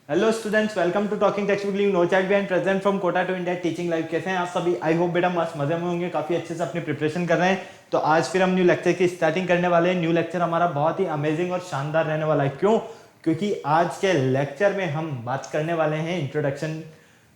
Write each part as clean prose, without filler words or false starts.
Hello students, welcome to talking text book link no chat and present from Kota to India teaching live. कैसे हैं आप सभी? I hope बेटा मस्त मजे में होंगे, काफी अच्छे से अपनी प्रिपरेशन कर रहे हैं। तो आज फिर हम न्यू लेक्चर की स्टार्टिंग करने वाले हैं। न्यू लेक्चर हमारा बहुत ही अमेजिंग और शानदार रहने वाला है। क्यों? क्योंकि आज के लेक्चर में हम बात करने वाले हैं इंट्रोडक्शन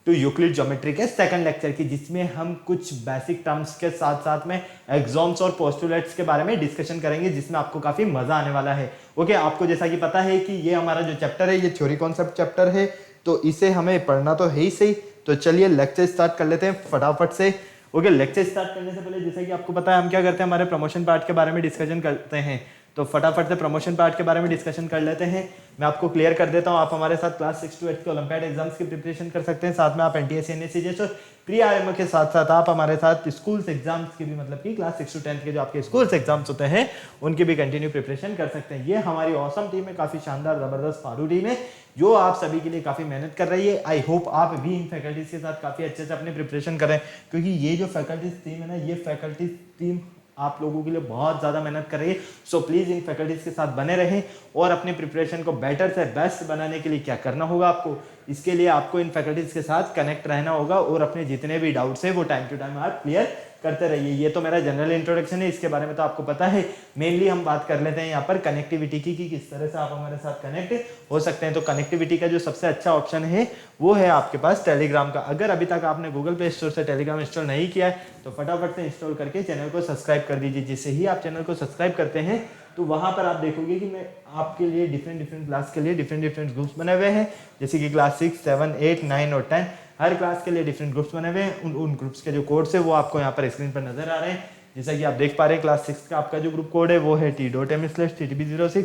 टू यूक्लिड ज्योमेट्री के सेकंड लेक्चर की, जिसमें हम कुछ बेसिक टर्म्स के साथ साथ में एग्जॉम्स और पोस्टुलेट्स के बारे में डिस्कशन करेंगे, जिसमें आपको काफी मजा आने वाला है। ओके, आपको जैसा कि पता है कि ये हमारा जो चैप्टर है ये थ्योरी कॉन्सेप्ट चैप्टर है, तो इसे हमें पढ़ना तो है ही सही। तो चलिए लेक्चर स्टार्ट कर लेते हैं फटाफट से। ओके, लेक्चर स्टार्ट करने से पहले जैसा कि आपको पता है हम क्या करते हैं, हमारे प्रमोशन पार्ट के बारे में डिस्कशन करते हैं। तो फटाफट से प्रमोशन पार्ट के बारे में डिस्कशन कर लेते हैं। मैं आपको क्लियर कर देता हूं, आप हमारे साथ क्लास 6 to 8 के ओलंपियाड एग्जाम्स की प्रिपरेशन कर सकते हैं। साथ में आप एनटीएस एनएससीजीएस और प्री आईएमओ के साथ साथ आप हमारे साथ स्कूल्स एग्जाम्स की भी, मतलब कि क्लास 6 to 10 के जो आपके स्कूल्स एग्जाम्स होते हैं उनकी भी कंटिन्यू प्रिपरेशन कर सकते हैं। ये हमारी ऑसम टीम है, काफी शानदार जबरदस्त फारू टीम है जो आप सभी के लिए काफी मेहनत कर रही है। आई होप आप भी इन फैकल्टीज के साथ काफी अच्छे से अपनी प्रिपरेशन करें, क्योंकि ये जो फैकल्टीज टीम है ना, ये फैकल्टीज टीम आप लोगों के लिए बहुत ज्यादा मेहनत कर रही है। सो प्लीज इन फैकल्टीज के साथ बने रहें और अपनी प्रिपरेशन को बेटर से बेस्ट बनाने के लिए क्या करना होगा आपको, इसके लिए आपको इन फैकल्टीज के साथ कनेक्ट रहना होगा और अपने जितने भी डाउट्स है वो टाइम टू टाइम आप क्लियर करते रहिए। ये तो मेरा जनरल इंट्रोडक्शन है, इसके बारे में तो आपको पता है। मेनली हम बात कर लेते हैं यहाँ पर कनेक्टिविटी की, कि किस तरह से आप हमारे साथ कनेक्ट हो सकते हैं। तो कनेक्टिविटी का जो सबसे अच्छा ऑप्शन है वो है आपके पास टेलीग्राम का। अगर अभी तक आपने गूगल प्ले स्टोर से टेलीग्राम इंस्टॉल नहीं किया है तो फटाफट से इंस्टॉल करके चैनल को सब्सक्राइब कर दीजिए। जिससे ही आप चैनल को सब्सक्राइब करते हैं तो वहां पर आप देखोगे कि मैं आपके लिए डिफरेंट क्लास के लिए डिफरेंट ग्रुप्स बने हुए हैं, जैसे कि क्लास 6, 7, 8, 9 और 10। हर क्लास के लिए डिफरेंट ग्रुप्स बने हुए हैं। उन ग्रुप्स के जो कोड्स है वो आपको यहाँ पर स्क्रीन पर नजर आ रहे हैं। जैसा कि आप देख पा रहे हैं, क्लास 6 का आपका जो ग्रुप कोड है वो है t.m/ttb06।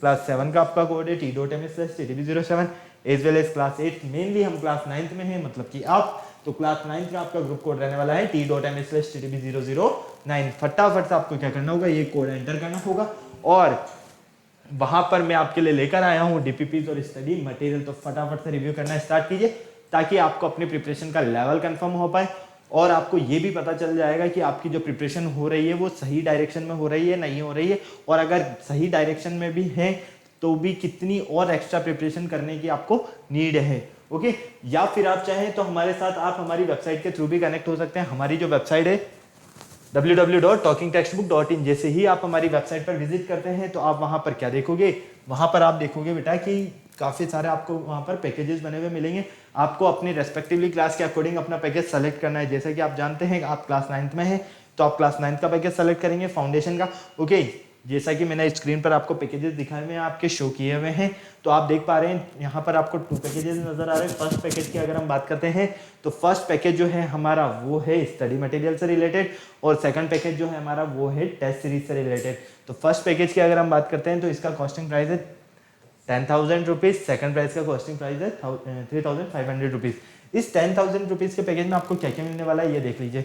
क्लास 7 का आपका कोड है t.m/ttb07 as well as class 8। Mainly हम क्लास 9th में है, मतलब कि आप, तो क्लास 9th का आपका ग्रुप कोड रहने वाला है t.m/ttb009। फटाफट से आपको क्या करना होगा, ये कोड एंटर करना होगा और वहां पर मैं आपके लिए लेकर आया हूं डीपीपीज और स्टडी मटेरियल। तो फटाफट से रिव्यू करना स्टार्ट कीजिए ताकि आपको अपनी प्रिपरेशन का लेवल कंफर्म हो पाए और आपको ये भी पता चल जाएगा कि आपकी जो प्रिपरेशन हो रही है वो सही डायरेक्शन में हो रही है नहीं हो रही है, और अगर सही डायरेक्शन में भी है तो भी कितनी और एक्स्ट्रा प्रिपरेशन करने की आपको नीड है। ओके, या फिर आप चाहें तो हमारे साथ आप हमारी वेबसाइट के थ्रू भी कनेक्ट हो सकते हैं। हमारी जो वेबसाइट है www.talkingtextbook.in। जैसे ही आप हमारी वेबसाइट पर विजिट करते हैं तो आप वहां पर क्या देखोगे, वहां पर आप देखोगे बेटा कि काफी सारे आपको वहां पर पैकेजेस बने हुए मिलेंगे। आपको अपनी रेस्पेक्टिवली क्लास के अकॉर्डिंग अपना पैकेज सेलेक्ट करना है। जैसे कि आप जानते हैं आप क्लास 9th में हैं तो आप क्लास 9th का पैकेज सेलेक्ट करेंगे फाउंडेशन का। ओके, जैसा कि मैंने स्क्रीन पर आपको पैकेजेस दिखाए हुए हैं, आपके शो किए हुए हैं, तो आप देख पा रहे हैं यहाँ पर आपको 2 पैकेजेस नजर आ रहे हैं। फर्स्ट पैकेज की अगर हम बात करते हैं तो फर्स्ट पैकेज जो है हमारा वो है स्टडी मटेरियल से रिलेटेड, और सेकंड पैकेज जो है हमारा वो है टेस्ट सीरीज से रिलेटेड। तो फर्स्ट पैकेज की अगर हम बात करते हैं तो इसका कॉस्टिंग प्राइस है 10,000 रुपीज। सेकंड प्राइस का कॉस्टिंग प्राइस है 3,500 रुपीज। इस 10,000 रुपीज के पैकेज में आपको क्या क्या मिलने वाला है ये देख लीजिए।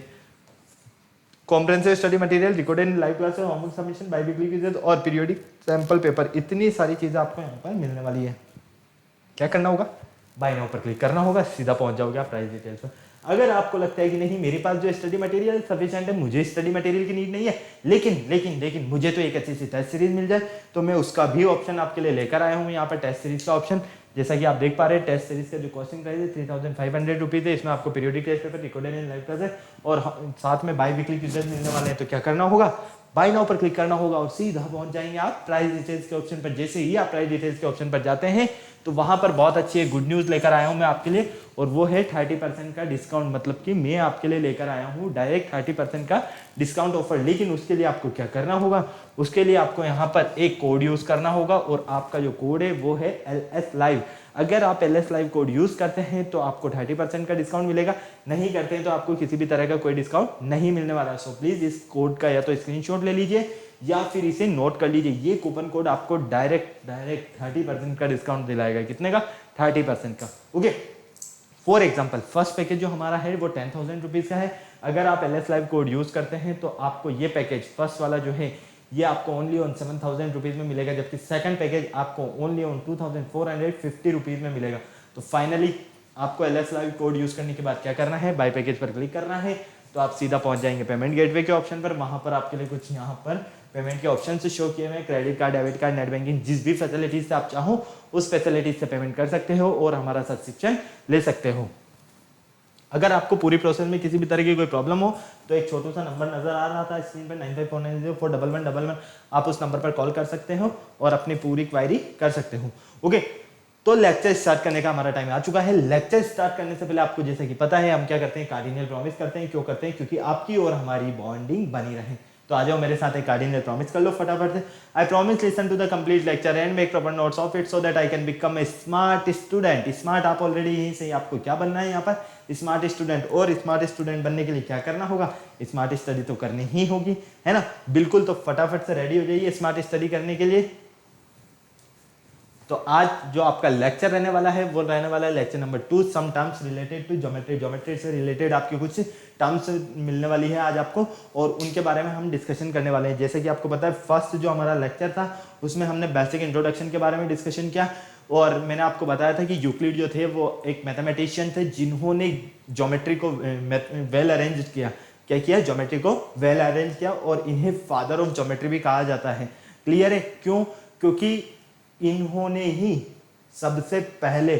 Comprehensive study material, recorded in live classes, homework submission, biweekly quizzes और पीरियोडिक सैंपल पेपर। इतनी सारी चीजें आपको यहाँ पर मिलने वाली है। क्या करना होगा, बाय नाउ पर क्लिक करना होगा, सीधा पहुंच जाओगे आप प्राइस डिटेल्स पर। अगर आपको लगता है कि नहीं मेरे पास जो स्टडी मटेरियल सफिशिएंट है, मुझे स्टडी मटेरियल की नीड नहीं है, लेकिन मुझे तो एक अच्छी सी टेस्ट सीरीज मिल जाए, तो मैं उसका भी ऑप्शन आपके लिए लेकर आया हूँ यहाँ पर टेस्ट सीरीज का ऑप्शन। जैसा कि आप देख पा रहे हैं टेस्ट सीरीज का जो कॉस्टिंग प्राइस है 3,500 रुपीज है। इसमें आपको periodic test paper, recorded in live classes और साथ में बाई वीकली क्विज़ेस मिलने वाले हैं। तो क्या करना होगा, बाय नाउ पर क्लिक करना होगा और सीधा पहुंच जाएंगे आप प्राइस डिटेल्स के ऑप्शन पर। जैसे ही आप प्राइस डिटेल्स के ऑप्शन पर जाते हैं तो वहां पर बहुत अच्छी गुड न्यूज लेकर आया हूं मैं आपके लिए, और वो है 30% का डिस्काउंट। मतलब कि मैं आपके लिए लेकर आया हूं डायरेक्ट 30% का डिस्काउंट ऑफर। लेकिन उसके लिए आपको क्या करना होगा, उसके लिए आपको यहाँ पर एक कोड यूज करना होगा और आपका जो कोड है वो है LS Live। अगर आप LS Live कोड यूज करते हैं तो आपको 30% का डिस्काउंट मिलेगा, नहीं करते हैं तो आपको किसी भी तरह का कोई डिस्काउंट नहीं मिलने वाला है। सो प्लीज इस कोड का या तो स्क्रीनशॉट ले लीजिए या फिर इसे नोट कर लीजिए। ये कूपन कोड आपको डायरेक्ट 30% का डिस्काउंट दिलाएगा। कितने का, 30% का। Okay, for example first package जो हमारा है वो 10,000 रुपीज का है। अगर आप LS Live कोड यूज करते हैं तो आपको ये पैकेज फर्स्ट वाला जो है ये आपको ओनली ऑन 7,000 रुपीज में मिलेगा, जबकि सेकंड पैकेज आपको ओनली ऑन 2,450 रुपीज में मिलेगा। तो फाइनली आपको LS Live कोड यूज करने के बाद क्या करना है, बाय पैकेज पर क्लिक करना है, तो आप सीधा पहुंच जाएंगे पेमेंट गेटवे के ऑप्शन पर। वहां पर आपके लिए कुछ यहाँ पर पेमेंट के ऑप्शन से शो किए हुए हैं, credit card, debit card, net banking, जिस भी फैसिलिटीज से आप चाहो उस फैसिलिटीज से पेमेंट कर सकते हो और हमारा सब्सक्रिप्शन ले सकते हो। अगर आपको पूरी प्रोसेस में किसी भी तरह की कोई प्रॉब्लम हो तो एक छोटा सा नंबर नजर आ रहा था स्क्रीन पर 9549041111, आप उस नंबर पर कॉल कर सकते हो और अपनी पूरी क्वायरी कर सकते हो। ओके, तो लेक्चर स्टार्ट करने का हमारा टाइम आ चुका है। लेक्चर स्टार्ट करने से पहले आपको जैसे कि पता है हम क्या करते हैं, कार्डिनल प्रॉमिस करते हैं। क्यों करते हैं? क्योंकि आपकी और हमारी बॉन्डिंग बनी रहे। तो आ जाओ मेरे साथ एक कार्डिनल प्रॉमिस कर लो फटाफट से। I promise listen to the complete lecture and make proper notes of it so that I can become a smart student. Smart आप ऑलरेडी यहीं से आपको क्या बनना है यहाँ पर, स्मार्ट स्टूडेंट। और स्मार्ट स्टूडेंट बनने के लिए क्या करना होगा, स्मार्ट स्टडी तो करनी ही होगी, है ना। बिल्कुल, तो फटाफट से रेडी हो जाइए स्मार्ट स्टडी करने के लिए। तो आज जो आपका लेक्चर रहने वाला है वो रहने वाला है lecture number 2, some terms related to geometry. Geometry से रिलेटेड आपकी कुछ टर्म्स मिलने वाली है आज आपको और उनके बारे में हम डिस्कशन करने वाले हैं। जैसे कि आपको पता है फर्स्ट जो हमारा लेक्चर था उसमें हमने बेसिक इंट्रोडक्शन के बारे में डिस्कशन किया और मैंने आपको बताया था कि यूक्लिड जो थे वो एक मैथमेटिशियन थे जिन्होंने ज्योमेट्री को वेल अरेंज किया। क्या किया? ज्योमेट्री को वेल अरेंज किया और इन्हें फादर ऑफ ज्योमेट्री भी कहा जाता है। क्लियर है? क्यों? क्योंकि इन्होंने ही सबसे पहले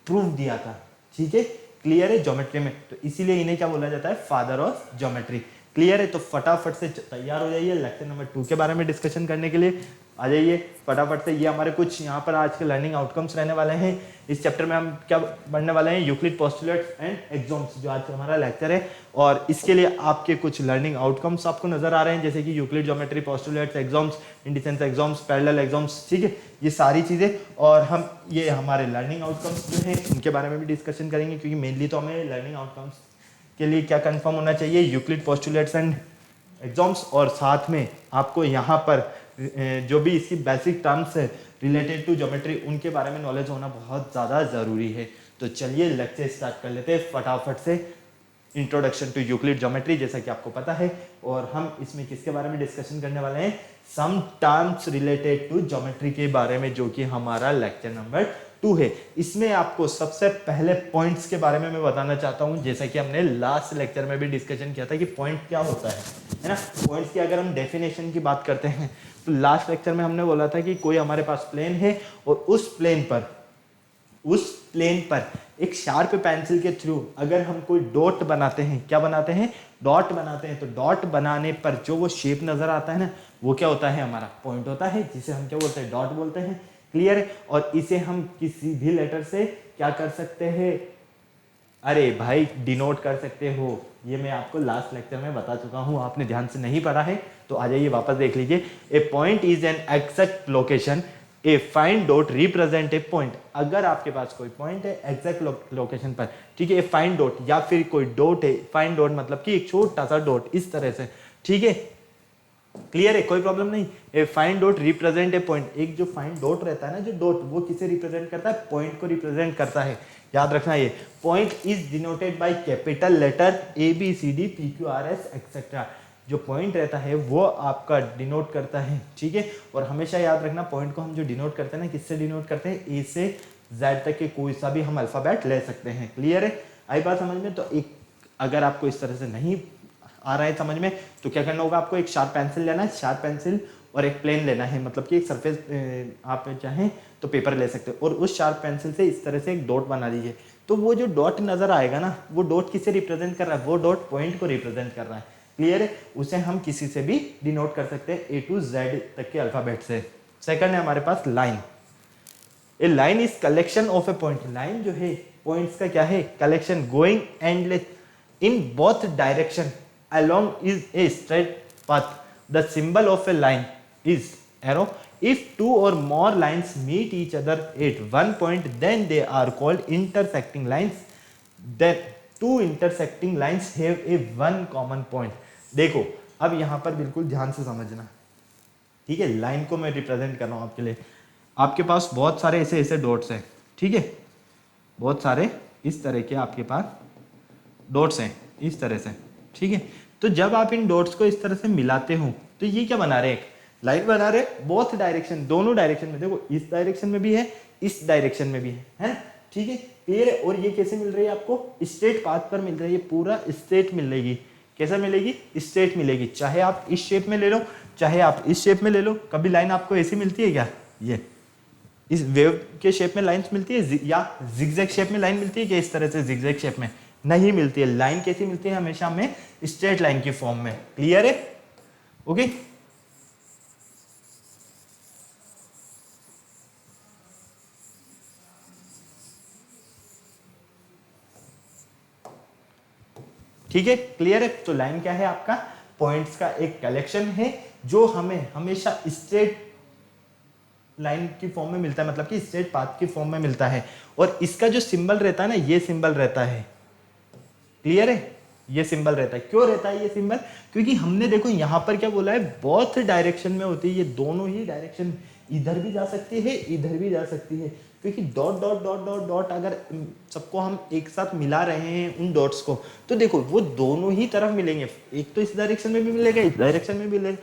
प्रूफ दिया था। ठीक है, क्लियर है, ज्योमेट्री में। तो इसीलिए इन्हें क्या बोला जाता है, फादर ऑफ ज्योमेट्री। क्लियर है, तो फटाफट से तैयार हो जाइए लेक्चर नंबर 2 के बारे में डिस्कशन करने के लिए। आ जाइए फटाफट से। ये हमारे कुछ यहाँ पर आज के लर्निंग आउटकम्स रहने वाले हैं। इस चैप्टर में हम क्या पढ़ने वाले हैं, यूक्लिड पोस्टुलेट्स एंड एग्जाम्स, जो आज हमारा लेक्चर है। और इसके लिए आपके कुछ लर्निंग आउटकम्स आपको नजर आ रहे हैं, जैसे कि Euclid geometry, postulates, axioms, incidence axioms, parallel axioms. ठीक है, ये सारी चीजें और हम ये हमारे लर्निंग आउटकम्स जो हैं उनके बारे में भी डिस्कशन करेंगे, क्योंकि मेनली तो हमें लर्निंग आउटकम्स के लिए क्या कंफर्म होना चाहिए, यूक्लिड पोस्टुलेट्स एंड एग्जाम्स। और साथ में आपको यहाँ पर जो भी इसकी बेसिक टर्म्स है रिलेटेड टू ज्योमेट्री उनके बारे में नॉलेज होना बहुत ज़्यादा ज़रूरी है। तो चलिए लेक्चर स्टार्ट कर लेते हैं फटाफट से। इंट्रोडक्शन टू यूक्लिड ज्योमेट्री, जैसा कि आपको पता है, और हम इसमें किसके बारे में डिस्कशन करने वाले हैं, some terms related to geometry के बारे में, जो कि हमारा लेक्चर नंबर 2 है। इसमें आपको सबसे पहले पॉइंट्स के बारे में मैं बताना चाहता हूं, जैसा कि हमने लास्ट लेक्चर में भी डिस्कशन किया था कि पॉइंट क्या होता है ना। पॉइंट्स की अगर हम डेफिनेशन की बात करते हैं तो लास्ट लेक्चर में हमने बोला था कि कोई हमारे पास प्लेन है और उस प्लेन पर एक शार्प पेंसिल के थ्रू अगर हम कोई डॉट बनाते हैं, क्या बनाते हैं, डॉट बनाते हैं, तो डॉट बनाने पर जो वो शेप नजर आता है ना, वो क्या होता है, हमारा पॉइंट होता है, जिसे हम क्या बोलते हैं, डॉट बोलते हैं। क्लियर है? और इसे हम किसी भी लेटर से क्या कर सकते हैं, अरे भाई डिनोट कर सकते हो। ये मैं आपको लास्ट लेक्चर में बता चुका हूं, आपने ध्यान से नहीं पढ़ा है तो आ जाइए वापस देख लीजिए। A point is an exact location, a fine dot represent a point. अगर आपके पास कोई पॉइंट है एग्जैक्ट लोकेशन पर, ठीक है, ए फाइन डॉट या फिर कोई डॉट है, फाइन डॉट मतलब कि एक छोटा सा डॉट इस तरह से, ठीक है, क्लियर है, कोई प्रॉब्लम नहीं। ए fine dot represent a point, एक जो फाइन डॉट रहता है ना, जो डॉट, वो किसे रिप्रेजेंट करता है, पॉइंट को रिप्रेजेंट करता है। याद रखना, ये point is denoted by capital letter ABCD PQRS etcetera. जो पॉइंट रहता है वो आपका डिनोट करता है, ठीक है। और हमेशा याद रखना, पॉइंट को हम जो डिनोट करते हैं ना, किससे डिनोट करते हैं, A से Z तक के कोई सा भी हम अल्फाबेट ले सकते हैं। क्लियर है, आई बात समझ में। तो एक अगर आपको इस तरह से नहीं आ रहा है समझ में, तो क्या करना होगा, आपको एक शार्प पेंसिल लेना है, शार्प पेंसिल और एक प्लेन लेना है, मतलब कि एक सरफेस आप चाहें तो पेपर ले सकते हो, और उस शार्प पेंसिल से इस तरह से एक डॉट बना लीजिए। तो वो जो डॉट नजर आएगा ना, वो डॉट किसे रिप्रेजेंट कर रहा है, वो डॉट पॉइंट को रिप्रेजेंट कर रहा है। क्लियर है, उसे हम किसी से भी डिनोट कर सकते हैं, A to Z तक के अल्फाबेट से। सेकंड है हमारे पास line. A line is collection of a point. Line जो है पॉइंट्स का क्या है, collection, going endless in both direction along is a straight path. The symbol of a line is arrow. If two or more lines meet each other at one point, then they are called intersecting lines. Then two intersecting lines have a one common point. देखो अब यहाँ पर बिल्कुल ध्यान से समझना, ठीक है। लाइन को मैं रिप्रेजेंट कर रहा हूँ आपके लिए। आपके पास बहुत सारे ऐसे ऐसे डॉट्स हैं, ठीक है, बहुत सारे इस तरह के आपके पास डॉट्स हैं इस तरह से, ठीक है। तो जब आप इन डॉट्स को इस तरह से मिलाते हो तो ये क्या बना रहे हैं, एक लाइन बना रहे हैं, बोथ डायरेक्शन, दोनों डायरेक्शन में। देखो इस डायरेक्शन में भी है, इस डायरेक्शन में भी है ना, ठीक है, क्लियर है। और ये कैसे मिल रही है आपको, स्ट्रेट पाथ पर मिल रही है, पूरा स्ट्रेट मिलेगी। कैसा मिलेगी, स्ट्रेट मिलेगी। चाहे आप इस शेप में ले लो, चाहे आप इस शेप में ले लो, कभी लाइन आपको ऐसी मिलती है क्या, ये इस वेव के शेप में लाइंस मिलती है या जिगजैग शेप में लाइन मिलती है क्या, इस तरह से जिगजैग शेप में नहीं मिलती है। लाइन कैसी मिलती है, हमेशा हमें स्ट्रेट लाइन की फॉर्म में। क्लियर है? ओके, ठीक है, क्लियर है। तो लाइन क्या है, आपका पॉइंट्स का एक कलेक्शन है जो हमें हमेशा स्ट्रेट लाइन की फॉर्म में मिलता है, मतलब कि स्ट्रेट पाथ की फॉर्म में मिलता है। और इसका जो सिंबल रहता है ना, ये सिंबल रहता है। क्लियर है? ये सिंबल रहता है। क्यों रहता है ये सिंबल? क्योंकि हमने देखो यहां पर क्या बोला है, बोथ डायरेक्शन में होती है, ये दोनों ही डायरेक्शन, इधर भी जा सकती है इधर भी जा सकती है। क्योंकि dot dot dot dot dot अगर सबको हम एक साथ मिला रहे हैं उन डॉट्स को, तो देखो वो दोनों ही तरफ मिलेंगे। एक तो इस डायरेक्शन में भी मिलेगा, इस डायरेक्शन में भी मिलेगा।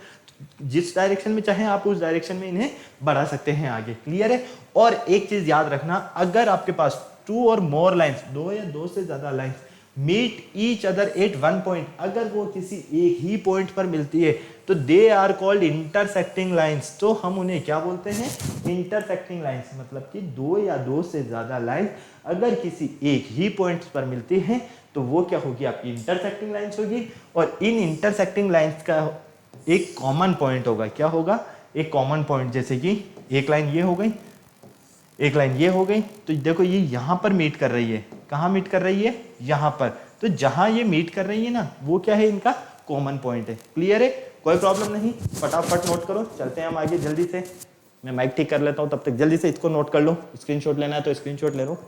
जिस डायरेक्शन में चाहे आप उस डायरेक्शन में इन्हें बढ़ा सकते हैं आगे। क्लियर है? और एक चीज याद रखना, अगर आपके पास 2 और मोर लाइंस, 2 या 2 से ज्यादा lines meet each other at one point, अगर वो किसी एक ही पॉइंट पर मिलती है तो they are called intersecting lines. तो हम उन्हें क्या बोलते हैं? Intersecting lines. मतलब कि 2 या 2 से ज्यादा लाइन अगर किसी एक ही पॉइंट पर मिलती हैं तो वो क्या होगी? आपकी इंटरसेक्टिंग लाइंस होगी। और इन इंटरसेक्टिंग लाइंस का एक कॉमन पॉइंट होगा। क्या होगा? एक कॉमन पॉइंट। जैसे कि एक लाइन ये हो गई, एक लाइन ये हो गई, तो देखो ये यहां पर मीट कर रही है। कहां मीट कर रही है? यहां पर। तो जहां ये मीट कर रही है ना, वो क्या है? इनका कॉमन पॉइंट है। क्लियर है? कोई प्रॉब्लम नहीं, फटाफट नोट करो। चलते हैं हम आगे जल्दी से। मैं माइक ठीक कर लेता हूं, तब तक जल्दी से इसको नोट कर लो। स्क्रीनशॉट लेना है तो स्क्रीनशॉट ले लो।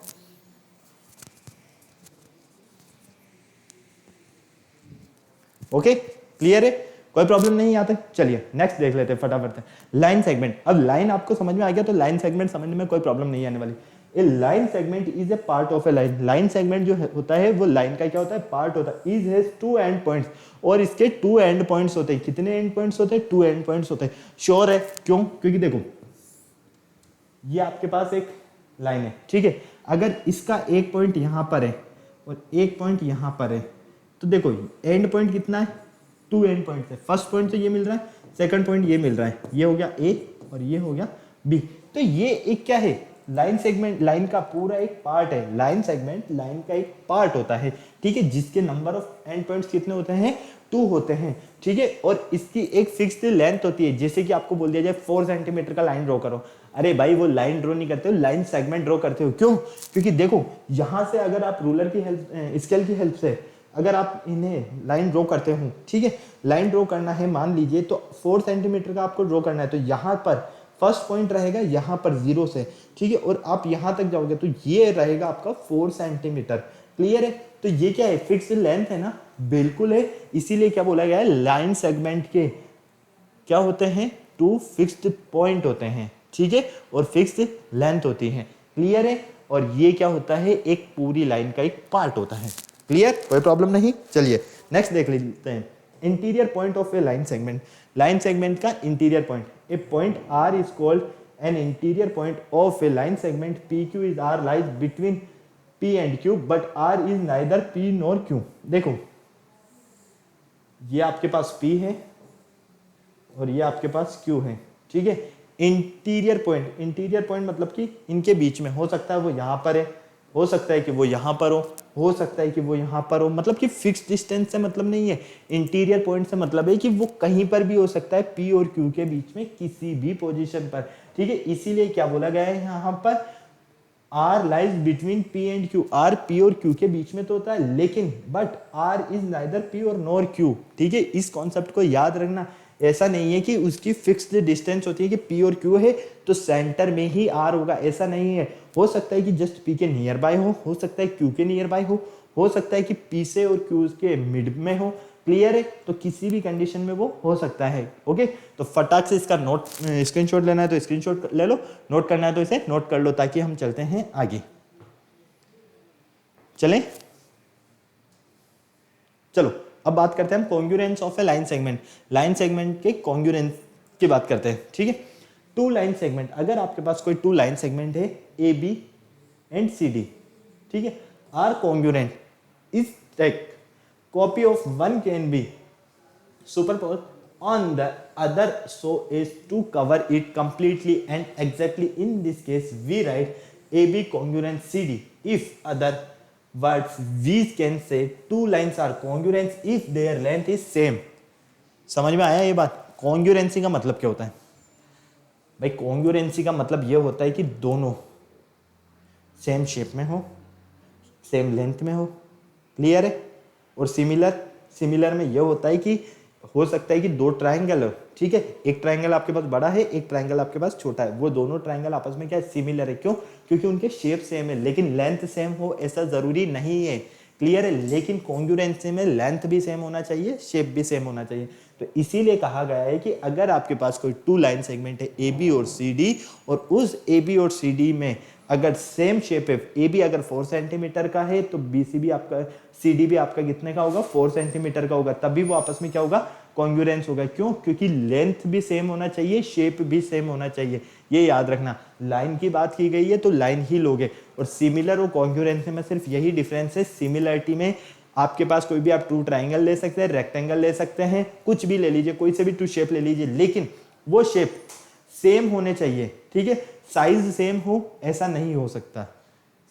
ओके, क्लियर है? कोई प्रॉब्लम नहीं आता। चलिए नेक्स्ट देख लेते हैं फटाफट से। Line segment. अब लाइन आपको समझ में आ गया तो लाइन सेगमेंट समझने में कोई प्रॉब्लम नहीं आने वाली। A line segment is a part of a line. Line segment जो होता है वो लाइन का क्या होता है? पार्ट होता है। इज हैज 2 एंड पॉइंट्स, और इसके 2 एंड पॉइंट्स होते हैं। कितने एंड पॉइंट्स होते हैं? 2 एंड पॉइंट्स होते हैं। श्योर है? क्यों? क्योंकि देखो ये आपके पास एक लाइन है, ठीक है। अगर इसका एक पॉइंट यहां पर है और एक पॉइंट यहां पर है, तो देखो एंड पॉइंट कितना है? 2 एंड पॉइंट है। फर्स्ट पॉइंट तो ये मिल रहा है, सेकंड पॉइंट ये मिल रहा है। ये हो गया ए और ये हो गया बी। तो ये एक क्या है? लाइन सेगमेंट लाइन का पूरा एक पार्ट है। लाइन सेगमेंट लाइन का एक पार्ट होता है, ठीक है, जिसके नंबर ऑफ एंड पॉइंट्स कितने होते हैं? 2 होते हैं, ठीक है। और इसकी एक फिक्स्ड लेंथ होती है। जैसे कि आपको बोल दिया जाए 4 सेंटीमीटर का लाइन ड्रॉ करो, अरे भाई वो लाइन ड्रॉ नहीं करते हो, लाइन सेगमेंट ड्रॉ करते हो। क्यों? क्योंकि देखो यहां से अगर आप रूलर की हेल्प, स्केल की हेल्प से अगर आप इन्हें लाइन ड्रॉ करते हो, ठीक है, लाइन ड्रॉ करना है मान लीजिए, तो 4 सेंटीमीटर का आपको ड्रॉ करना है, तो यहाँ पर फर्स्ट पॉइंट रहेगा यहाँ पर 0 से, ठीक है, और आप यहाँ तक जाओगे तो ये रहेगा आपका 4 सेंटीमीटर। क्लियर है? तो ये क्या है? फिक्स्ड लेंथ है ना? बिल्कुल है। इसीलिए क्या बोला गया है? लाइन सेगमेंट के क्या होते हैं? 2 फिक्स्ड पॉइंट होते हैं, ठीक है, और फिक्स्ड लेंथ होती है। क्लियर है? और ये क्या होता है? एक पूरी लाइन का एक पार्ट होता है। क्लियर? कोई प्रॉब्लम नहीं। चलिए नेक्स्ट देख लेते हैं। Interior point of a line segment. Line segment का interior point, a point R is called an interior point of a line segment. P Q is R lies between P and Q but R is neither P nor Q. देखो ये आपके पास P है और ये आपके पास Q है, ठीक है। इंटीरियर पॉइंट मतलब कि इनके बीच में, हो सकता है वो यहाँ पर है, हो सकता है कि वो यहाँ पर हो सकता है कि वो यहाँ पर हो, मतलब कि फिक्स डिस्टेंस से मतलब नहीं है। इंटीरियर पॉइंट से मतलब है कि वो कहीं पर भी हो सकता है, P और Q के बीच में किसी भी पोजीशन पर, ठीक है। इसीलिए क्या बोला गया है यहाँ पर? R lies between P and Q। R P और Q के बीच में तो होता है, लेकिन but R is neither P और नॉर Q, ठीक है। इस कॉन्सेप्ट को याद रखना। ऐसा नहीं है कि उसकी फिक्स्ड डिस्टेंस होती है कि P और Q है तो सेंटर में ही R होगा, ऐसा नहीं है। हो सकता है कि जस्ट P के नियर बाय हो सकता है Q के नियर बाय हो सकता है कि P से और Q के मिड में हो। क्लियर है? तो किसी भी कंडीशन में वो हो सकता है। ओके, तो फटाक से इसका नोट स्क्रीनशॉट लेना है तो स्क्रीनशॉट ले लो, नोट करना है तो इसे नोट कर लो, ताकि हम चलते हैं आगे। चलें, चलो अब बात करते हैं हम congruence of a line segment. Line segment के कॉन्ग्रुएंस की बात करते हैं, ठीक है। 2 लाइन सेगमेंट, अगर आपके पास कोई 2 लाइन सेगमेंट है A B and C D, ठीक है, are congruent is take copy of one can be superpose on the other so as to cover it completely, and exactly in this case we write AB congruent CD. If other words, we can say two lines are congruent if their length is same. समझ में आया ये बात? Congruency का मतलब क्या होता है भाई? कॉन्ग्रुएंसी का मतलब ये होता है कि दोनों सेम शेप में हो, सेम लेंथ में हो, क्लियर है? और सिमिलर में ये होता है कि हो सकता है कि दो ट्रायंगल हो, ठीक है, एक ट्रायंगल आपके पास बड़ा है, एक ट्रायंगल आपके पास छोटा है, वो दोनों ट्रायंगल आपस में क्या है? सिमिलर है। क्यों? क्योंकि उनके शेप सेम है, लेकिन लेंथ सेम हो ऐसा जरूरी नहीं है, क्लियर है? लेकिन कॉन्ग्रुएंसी में लेंथ भी सेम होना चाहिए, शेप भी सेम होना चाहिए। तो इसीलिए कहा गया है कि अगर आपके पास कोई टू लाइन सेगमेंट है ए बी और सी डी, और उस ए बी और सी डी में अगर सेम शेप है, ए बी अगर 4 सेंटीमीटर का है तो बी सी भी आपका, सी डी भी आपका कितने का होगा? 4 सेंटीमीटर का होगा, तभी वो आपस में क्या होगा? कॉन्ग्रुएंस होगा। क्यों? क्योंकि लेंथ भी सेम होना चाहिए, शेप भी सेम होना चाहिए, ये याद रखना। लाइन की बात की गई है तो लाइन ही लोगे, और सिमिलर और कॉन्ग्रुएंस में सिर्फ यही डिफरेंस है। सिमिलरिटी में आपके पास कोई भी आप टू ट्राइंगल ले सकते हैं, रेक्टेंगल ले सकते हैं, कुछ भी ले लीजिए, कोई से भी टू शेप ले लीजिए, लेकिन वो शेप सेम होने चाहिए, ठीक है? साइज सेम हो ऐसा नहीं हो सकता।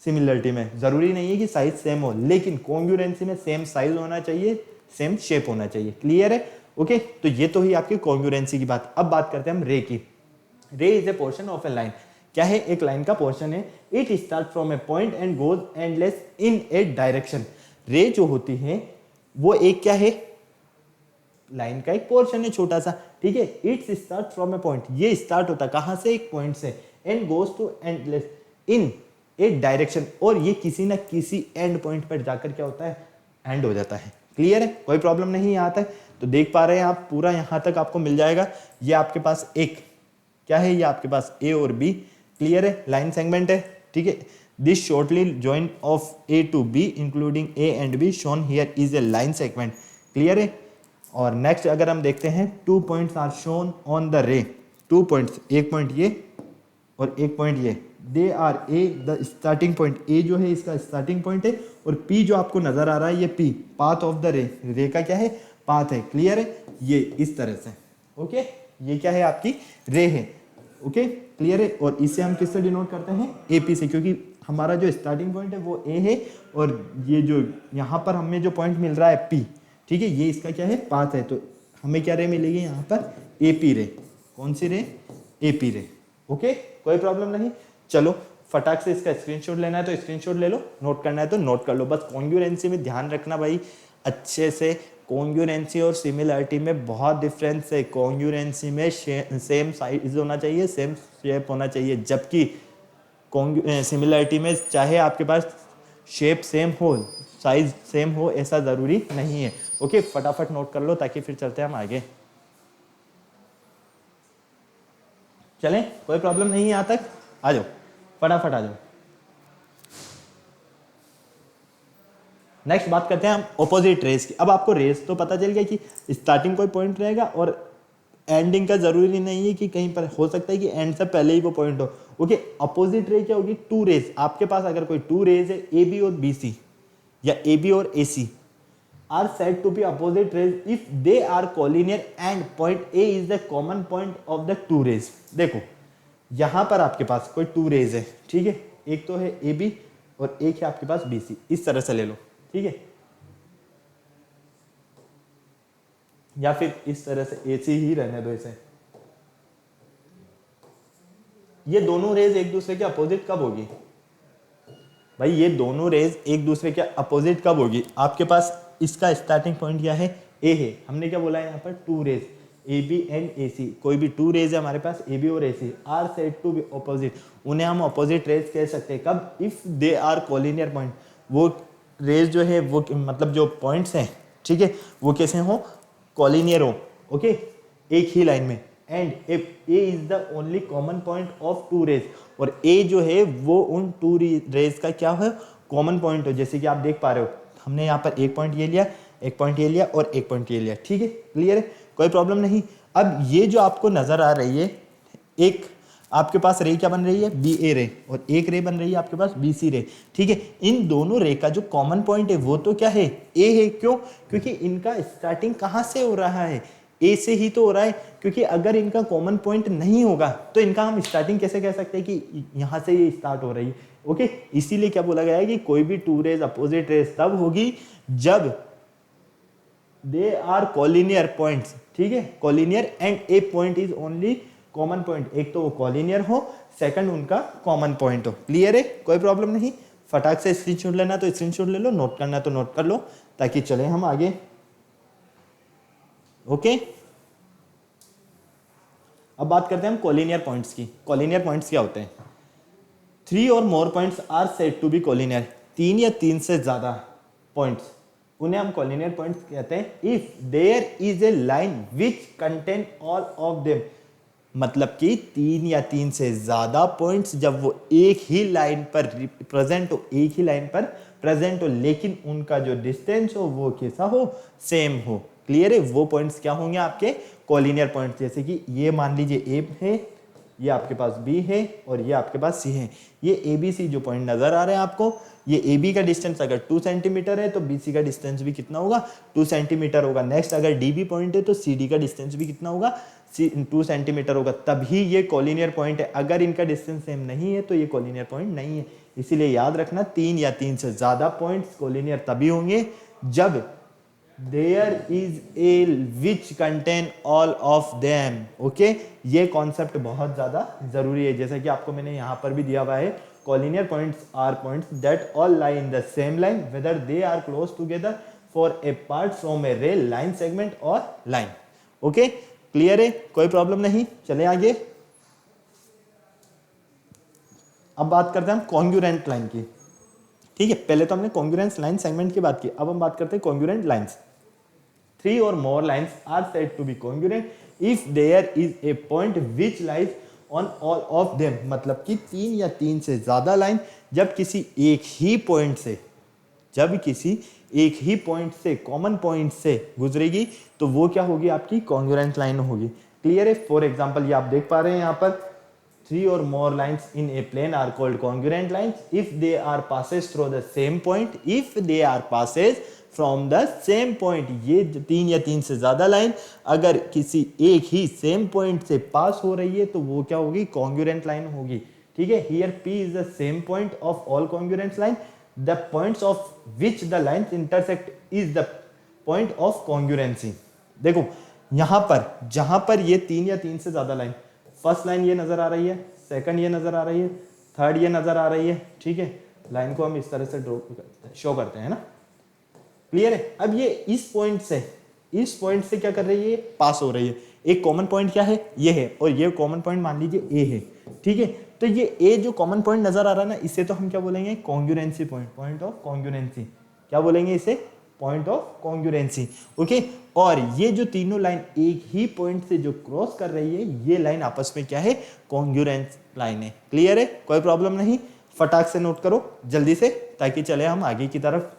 सिमिलरिटी में जरूरी नहीं है कि साइज सेम हो, लेकिन कॉन्ग्रुएंसी में सेम साइज होना चाहिए, सेम शेप होना चाहिए, क्लियर है? ओके, तो ये तो ही आपकी कॉन्ग्रुएंसी की बात। अब बात करते हैं हम रे की। रे is a portion of a line. क्या है? एक लाइन का पोर्शन है। It start from a point and goes endless in a direction. रे जो होती है वो एक क्या है? लाइन का एक पोर्शन है छोटा सा, ठीक है? It's start from a point, ये स्टार्ट होता है कहां से? एक पॉइंट से, and goes to endless in a direction, और ये किसी ना किसी एंड पॉइंट पर जाकर क्या होता है? एंड हो जाता है, क्लियर है? कोई प्रॉब्लम नहीं आता है। तो देख पा रहे हैं आप, पूरा यहां तक आपको मिल जाएगा। ये आपके पास एक क्या है? ये आपके पास ए और बी, क्लियर है? लाइन सेगमेंट है, ठीक है? This shortly joint of A to B including A and B shown here is a line segment, clear है? और नेक्स्ट अगर हम देखते हैं, 2 points are shown on the ray. 2 points, एक पॉइंट ये और एक पॉइंट ये, they are a the starting point. A जो है इसका स्टार्टिंग पॉइंट है, और पी जो आपको नजर आ रहा है ये पी, पाथ ऑफ द रे। रे का क्या है? पाथ है, क्लियर है? ये इस तरह से, ओके? ये क्या है? आपकी रे है, ओके, क्लियर है? और इसे हम किससे डिनोट करते हैं? ए पी से, क्योंकि हमारा जो स्टार्टिंग पॉइंट है वो ए है, और ये जो यहाँ पर हमें जो पॉइंट मिल रहा है पी, ठीक है, ये इसका क्या है? पाथ है। तो हमें क्या रे मिलेगी यहाँ पर? ए पी रे। कौन सी रे? ए पी रे, ओके? कोई प्रॉब्लम नहीं। चलो फटाक से इसका स्क्रीनशॉट लेना है तो स्क्रीनशॉट ले लो, नोट करना है तो नोट कर लो। बस कॉन्ग्रुएंसी में ध्यान रखना भाई अच्छे से। कॉन्ग्रुएंसी और सिमिलरिटी में बहुत डिफरेंस है। कॉन्ग्रुएंसी में सेम साइज होना चाहिए, सेम शेप होना चाहिए, जबकि सिमिलरिटी में चाहे आपके पास शेप सेम हो, साइज सेम हो, ऐसा ज़रूरी नहीं है। ओके, फटाफट नोट कर लो ताकि फिर चलते हैं हम आगे। चलें, कोई प्रॉब्लम नहीं है यहाँ तक? आ जाओ, फटाफट आ जाओ। नेक्स्ट बात करते हैं हम ऑपोजिट रेस की। अब आपको रेस तो पता चल गया कि स्टार्टिंग कोई पॉइंट रहेगा और एंडिंग का जरूरी नहीं है कि कहीं पर, हो सकता है कि एंड से पहले ही वो पॉइंट हो। ओके, अपोजिट रे क्या होगी? Two rays. आपके पास अगर कोई टू रेस है, ए बी और बी सी या ए बी और A C, are said to be opposite rays if they are collinear and point A is the common point of the two rays. देखो यहां पर आपके पास कोई टू रेज है, ठीक है, एक तो है ए बी और एक है आपके पास बी सी, इस तरह से ले लो, ठीक है, या फिर इस तरह से ए सी ही रहने दो इसे। ये दोनों रेज एक दूसरे के अपोजिट कब होगी भाई? ये दोनों रेज एक दूसरे के अपोजिट कब होगी? आपके पास इसका स्टार्टिंग पॉइंट क्या है? ए है। हमने क्या बोला है यहाँ पर? Two rays, A B and A C. कोई भी टू रेज है हमारे पास, ए बी और A C, are said to be opposite. उन्हें हम ऑपोजिट रेज कह सकते हैं कब? If they are collinear point. वो रेज जो है वो मतलब जो पॉइंट्स हैं, ठीक है, वो कैसे हो? कॉलिनियर हो, ओके, एक ही लाइन में। And if A is the only common point of two rays, और ए जो है वो उन टू रेज का क्या है? कॉमन पॉइंट हो। जैसे कि आप देख पा रहे हो, हमने यहाँ पर एक पॉइंट ये लिया, एक पॉइंट ये लिया और एक पॉइंट ये लिया, ठीक है, क्लियर है, कोई प्रॉब्लम नहीं। अब ये जो आपको नजर आ रही है, एक आपके पास रे क्या बन रही है? बी ए रे, और एक रे बन रही है आपके पास बी सी रे, ठीक है। इन दोनों रे का जो कॉमन पॉइंट है वो तो क्या है? ए है। क्यों? क्योंकि इनका स्टार्टिंग कहाँ से हो रहा है? ए से ही तो हो रहा है, क्योंकि अगर इनका कॉमन पॉइंट नहीं होगा तो इनका हम स्टार्टिंग कैसे कह सकते हैं कि यहां से ये स्टार्ट हो रही है। ओके, इसीलिए क्या बोला गया है कि कोई भी टू रेज अपोजिट रेज तब होगी जब दे आर कॉलिनियर पॉइंट्स, ठीक है, collinear and A point is only common point, एक तो वो कॉलिनियर हो, सेकंड उनका कॉमन पॉइंट हो। क्लियर है, कोई प्रॉब्लम नहीं। फटाक से स्क्रीनशॉट लेना तो स्क्रीनशॉट ले लो, नोट करना तो नोट कर लो, ताकि चले हम आगे। ओके, अब बात करते हैं हम कॉलिनियर पॉइंट्स की। कॉलिनियर पॉइंट्स क्या होते हैं? 3 और more points are said to be collinear, 3 या 3 से ज्यादा पॉइंट्स, उन्हें हम कॉलिनियर पॉइंट्स कहते हैं if there is a line which contain all of them. मतलब कि 3 या 3 से ज्यादा पॉइंट्स जब वो एक ही लाइन पर प्रेजेंट हो, एक ही लाइन पर प्रेजेंट हो, लेकिन उनका जो डिस्टेंस हो वो कैसा हो, सेम हो। क्लियर है, वो पॉइंट्स क्या होंगे आपके कॉलिनियर पॉइंट्स। जैसे कि ये मान लीजिए ए है, ये आपके पास बी है और ये आपके पास सी है। ये ए बी सी जो पॉइंट नजर आ रहे हैं आपको, ये ए बी का डिस्टेंस अगर 2 सेंटीमीटर है तो बी सी का डिस्टेंस भी कितना होगा, 2 सेंटीमीटर होगा। नेक्स्ट अगर डी बी पॉइंट है तो सी डी का डिस्टेंस भी कितना होगा, 2 सेंटीमीटर होगा, तभी ये कॉलिनियर पॉइंट है। अगर इनका डिस्टेंस सेम नहीं है तो ये कॉलिनियर पॉइंट नहीं है। इसीलिए याद रखना 3 या 3 से ज्यादा पॉइंट्स कॉलिनियर तभी होंगे जब there is a which contain all of them. Okay, ये कॉन्सेप्ट बहुत ज्यादा जरूरी है। जैसा कि आपको मैंने यहां पर भी दिया हुआ है, collinear points are points that all lie in the same line whether they are close together far apart from a ray, line, segment और लाइन। ओके, क्लियर है, कोई प्रॉब्लम नहीं। चले आगे। अब बात करते हैं हम कॉन्ग्रुएंट लाइन की। ठीक है, पहले तो हमने कॉन्ग्रुएंस लाइन सेगमेंट की बात की, अब हम बात करते हैं congruent lines. 3 or more lines are said to be congruent if there is a point which lies on all of them। मतलब कि 3 या 3 से ज्यादा लाइन जब किसी एक ही पॉइंट से, जब किसी एक ही पॉइंट से, कॉमन पॉइंट से गुजरेगी तो वो क्या होगी, आपकी कॉन्ग्रुएंट लाइन होगी। क्लियर है। फॉर एग्जांपल ये आप देख पा रहे हैं यहाँ पर 3 or more lines in a plane are called congruent lines if they are passes through the same point, if they are passes from the same point. ये 3 या 3 से ज्यादा लाइन अगर किसी एक ही सेम पॉइंट से पास हो रही है तो वो क्या होगी, कॉन्ग्रुएंट लाइन होगी। ठीक है, here P is the same point of all congruent line, the points of which the lines intersect is the point of congruency. देखो यहां पर जहां पर ये 3 या 3 से ज्यादा लाइन, फर्स्ट लाइन ये नजर आ रही है, सेकंड ये नजर आ रही है, थर्ड ये नजर आ रही है। ठीक है, लाइन को हम इस तरह से ड्रॉ करते हैं, शो करते हैं ना। क्लियर है। अब ये इस पॉइंट से क्या कर रही है, पास हो रही है। एक कॉमन पॉइंट क्या है, ये है, और ये कॉमन पॉइंट मान लीजिए ए है। ठीक है, तो ये ए जो कॉमन पॉइंट नजर आ रहा है ना, इसे तो हम क्या बोलेंगे, congruency point, point of congruency. क्या बोलेंगे इसे, पॉइंट ऑफ कॉन्ग्रुएंसी। ओके, और ये जो तीनों लाइन एक ही पॉइंट से जो क्रॉस कर रही है, ये लाइन आपस में क्या है, कॉन्ग्रुएंट लाइन है। क्लियर है, कोई प्रॉब्लम नहीं। फटाक से नोट करो जल्दी से, ताकि चले हम आगे की तरफ।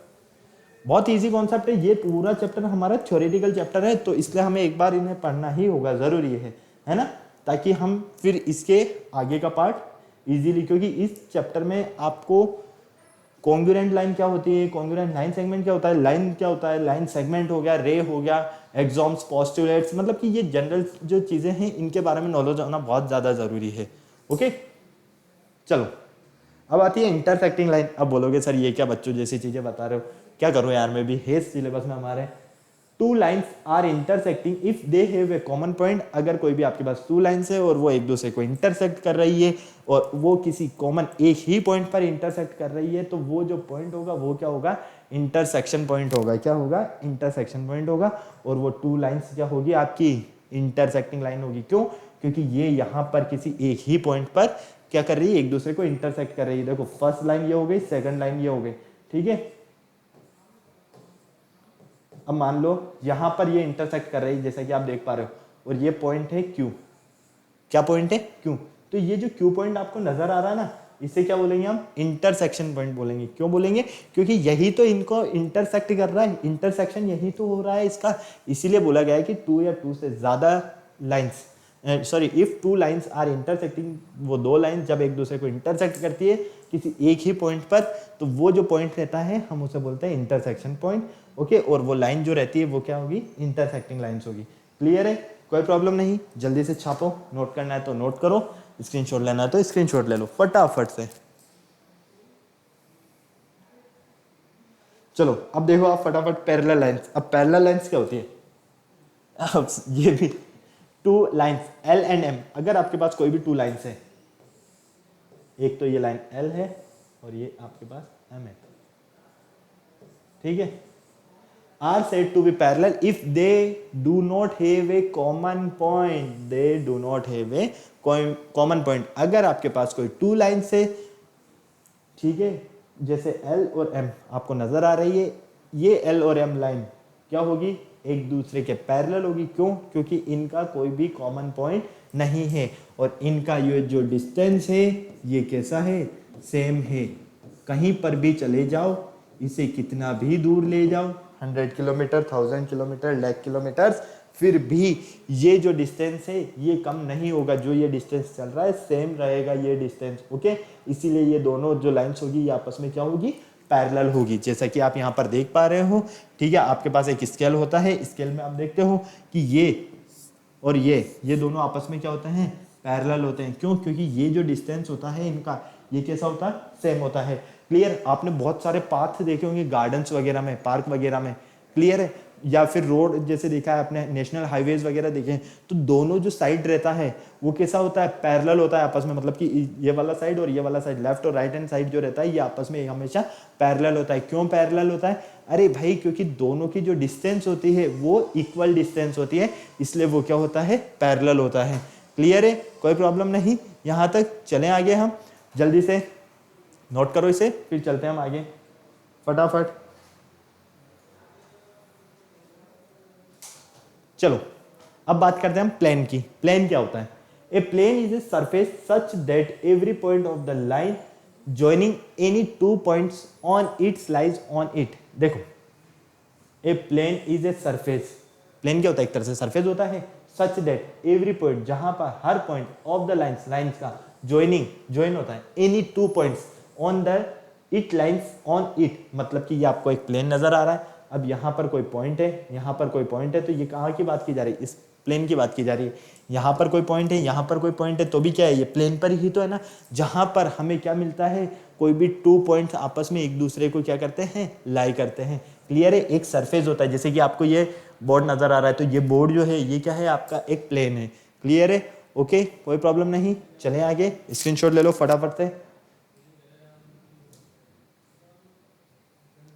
बहुत इजी कॉन्सेप्ट है। ये पूरा चैप्टर हमारा थ्योरेटिकल चैप्टर है, तो इसलिए हमें एक बार इन्हें पढ़ना ही होगा, जरूरी है ना, ताकि हम फिर इसके आगे का पार्ट इजीली, क्योंकि इस चैप्टर में आपको कॉन्ग्रुएंट लाइन क्या होती है, कॉन्ग्रुएंट लाइन सेगमेंट क्या होता है, लाइन क्या होता है, लाइन सेगमेंट हो गया, रे हो गया, एग्जॉम्स, पोस्टुलेट्स, मतलब कि ये जनरल जो चीजें हैं इनके बारे में नॉलेज होना बहुत ज्यादा जरूरी है। ओके, चलो अब आती है इंटरसेक्टिंग लाइन। अब बोलोगे सर ये क्या बच्चों जैसी चीजें बता रहे हो, क्या करूं यार, मैं भी है सिलेबस में हमारे। 2 lines are intersecting if they have a common point. अगर कोई भी आपके पास 2 लाइन्स है और वो एक दूसरे को इंटरसेक्ट कर रही है और वो किसी कॉमन एक ही पॉइंट पर इंटरसेक्ट कर रही है, तो वो जो पॉइंट होगा वो क्या होगा, इंटरसेक्शन पॉइंट होगा। क्या होगा, इंटरसेक्शन पॉइंट होगा। और वो 2 लाइन्स क्या होगी, आपकी इंटरसेक्टिंग लाइन होगी। क्यों, क्योंकि ये यहाँ पर किसी एक ही पॉइंट पर क्या कर रही है, एक दूसरे को इंटरसेक्ट कर रही है। देखो फर्स्ट लाइन ये हो गई, सेकंड लाइन ये हो गई। ठीक है, अब मान लो यहां पर ये इंटरसेक्ट कर रही है, जैसा कि आप देख पा रहे हो, और ये पॉइंट है Q। क्या पॉइंट है, Q। तो ये जो Q पॉइंट आपको नजर आ रहा है ना, इसे क्या बोलेंगे हम, इंटरसेक्शन पॉइंट बोलेंगे। क्यों बोलेंगे, क्योंकि यही तो इनको इंटरसेक्ट कर रहा है, इंटरसेक्शन यही तो हो रहा है इसका। इसीलिए बोला गया है कि 2 या 2 से ज्यादा lines, sorry, if 2 lines are intersecting, वो 2 लाइन जब एक दूसरे को इंटरसेक्ट करती है किसी एक ही पॉइंट पर, तो वो जो पॉइंट रहता है हम उसे बोलते हैं इंटरसेक्शन पॉइंट। ओके, और वो लाइन जो रहती है वो क्या होगी, इंटरसेक्टिंग लाइन्स होगी। क्लियर है, कोई प्रॉब्लम नहीं, जल्दी से छापो, नोट करना है तो नोट करो, स्क्रीनशॉट लेना है तो स्क्रीनशॉट ले लो फटाफट से। चलो अब देखो आप फटाफट पैरेलल लाइंस। अब पैरेलल लाइंस क्या होती है? अब ये भी two lines L and M, अगर आपके पास कोई भी टू लाइंस है, एक तो ये लाइन एल है और ये आपके पास एम है, ठीक है, are said to be parallel if they do not have a common point, they do not have a common point. अगर आपके पास कोई टू लाइंस है, ठीक है, जैसे L और M आपको नजर आ रही है, ये L और M लाइन क्या होगी? एक दूसरे के पैरेलल होगी। क्यों? क्योंकि इनका कोई भी कॉमन पॉइंट नहीं है और इनका ये जो डिस्टेंस है ये कैसा है? सेम है। कहीं पर भी चले जाओ, इसे कितना भी दूर ले जाओ, 100 किलोमीटर, 1000 किलोमीटर, लाख किलोमीटर, फिर भी ये जो डिस्टेंस है ये कम नहीं होगा। जो ये डिस्टेंस चल रहा है सेम रहेगा ये डिस्टेंस, ओके। इसीलिए ये दोनों जो लाइंस होगी ये आपस में क्या होगी? पैरेलल होगी, जैसा कि आप यहाँ पर देख पा रहे हो, ठीक है। आपके पास एक स्केल होता है, स्केल में आप देखते हो कि ये और ये दोनों आपस में क्या होते हैं? पैरेलल होते हैं। क्यों? क्योंकि ये जो डिस्टेंस होता है इनका, ये कैसा होता है? सेम होता है। क्लियर? आपने बहुत सारे पाथ देखे होंगे गार्डन्स वगैरह में, पार्क वगैरह में, क्लियर है, या फिर रोड जैसे देखा है आपने, नेशनल हाईवेज वगैरह देखे हैं, तो दोनों जो साइड रहता है वो कैसा होता है? पैरेलल होता है आपस में। मतलब कि ये वाला साइड और ये वाला साइड, लेफ्ट और राइट हैंड साइड जो रहता है ये आपस में हमेशा पैरेलल होता है। क्यों पैरेलल होता है? अरे भाई क्योंकि दोनों की जो डिस्टेंस होती है वो इक्वल डिस्टेंस होती है, इसलिए वो क्या होता है? पैरेलल होता है। क्लियर है, कोई प्रॉब्लम नहीं यहाँ तक। चलें आगे, हम जल्दी से नोट करो इसे, फिर चलते हैं हम आगे फटाफट। चलो अब बात करते हैं हम प्लेन की। प्लेन क्या होता है? A plane is a surface such that every point of the line joining any two points on its lies on it. देखो, a plane is a surface, plane क्या होता है? एक तरह से सरफेस होता है। सच दैट एवरी पॉइंट, जहां पर हर point of the lines, lines का ज्वाइन होता है, any two points on the it lines on it, मतलब कि ये आपको एक प्लेन नजर आ रहा है। अब यहाँ पर कोई पॉइंट है, यहाँ पर कोई पॉइंट है, तो ये कहाँ की बात की जा रही है? इस प्लेन की बात की जा रही है। यहाँ पर कोई पॉइंट है, यहाँ पर कोई पॉइंट है, तो भी क्या है? ये प्लेन पर ही तो है ना। जहाँ पर हमें क्या मिलता है? कोई भी टू पॉइंट्स आपस में एक दूसरे को क्या करते हैं? लाई करते हैं। क्लियर है? एक सरफेस होता है, जैसे कि आपको ये बोर्ड नजर आ रहा है, तो ये बोर्ड जो है ये क्या है? आपका एक प्लेन है। क्लियर है? ओके, कोई प्रॉब्लम नहीं। चले आगे, स्क्रीनशॉट ले लो फटाफट से।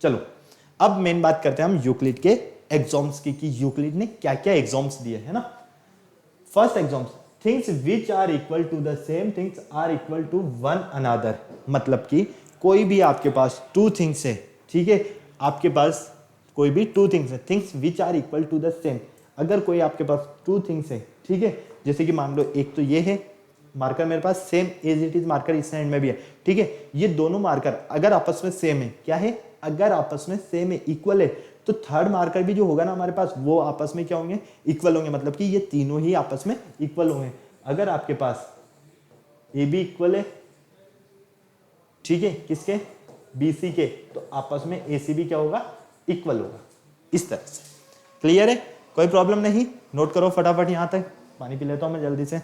चलो अब मेन बात करते हैं हम यूक्लिड के एग्जाम्स की, कि यूक्लिड ने क्या क्या एग्जाम्स दिए है ना। First exams, things which are equal to the same things are equal to one another. मतलब कि कोई भी आपके पास टू थिंग्स है, ठीक है, आपके पास कोई भी टू थिंग्स है, things which are equal to the same. अगर कोई आपके पास टू थिंग्स है, ठीक है, जैसे कि मान लो एक तो ये है मार्कर मेरे पास, same as it is marker इस साइड में भी है, ठीक है। ये दोनों मार्कर अगर आपस में सेम है, क्या है? अगर आपस में सेम है, इक्वल है, तो थर्ड मार्कर भी जो होगा ना हमारे पास, वो आपस में क्या होंगे? इक्वल होंगे। मतलब कि ये तीनों ही आपस में इक्वल होंगे। अगर आपके पास ए बी इक्वल है, ठीक है, किसके? बी सी के, तो आपस में ए सी भी क्या होगा? इक्वल होगा, इस तरह से। क्लियर है, कोई प्रॉब्लम नहीं। नोट करो फटाफट, यहां तक पानी पी लेता हूं मैं जल्दी से।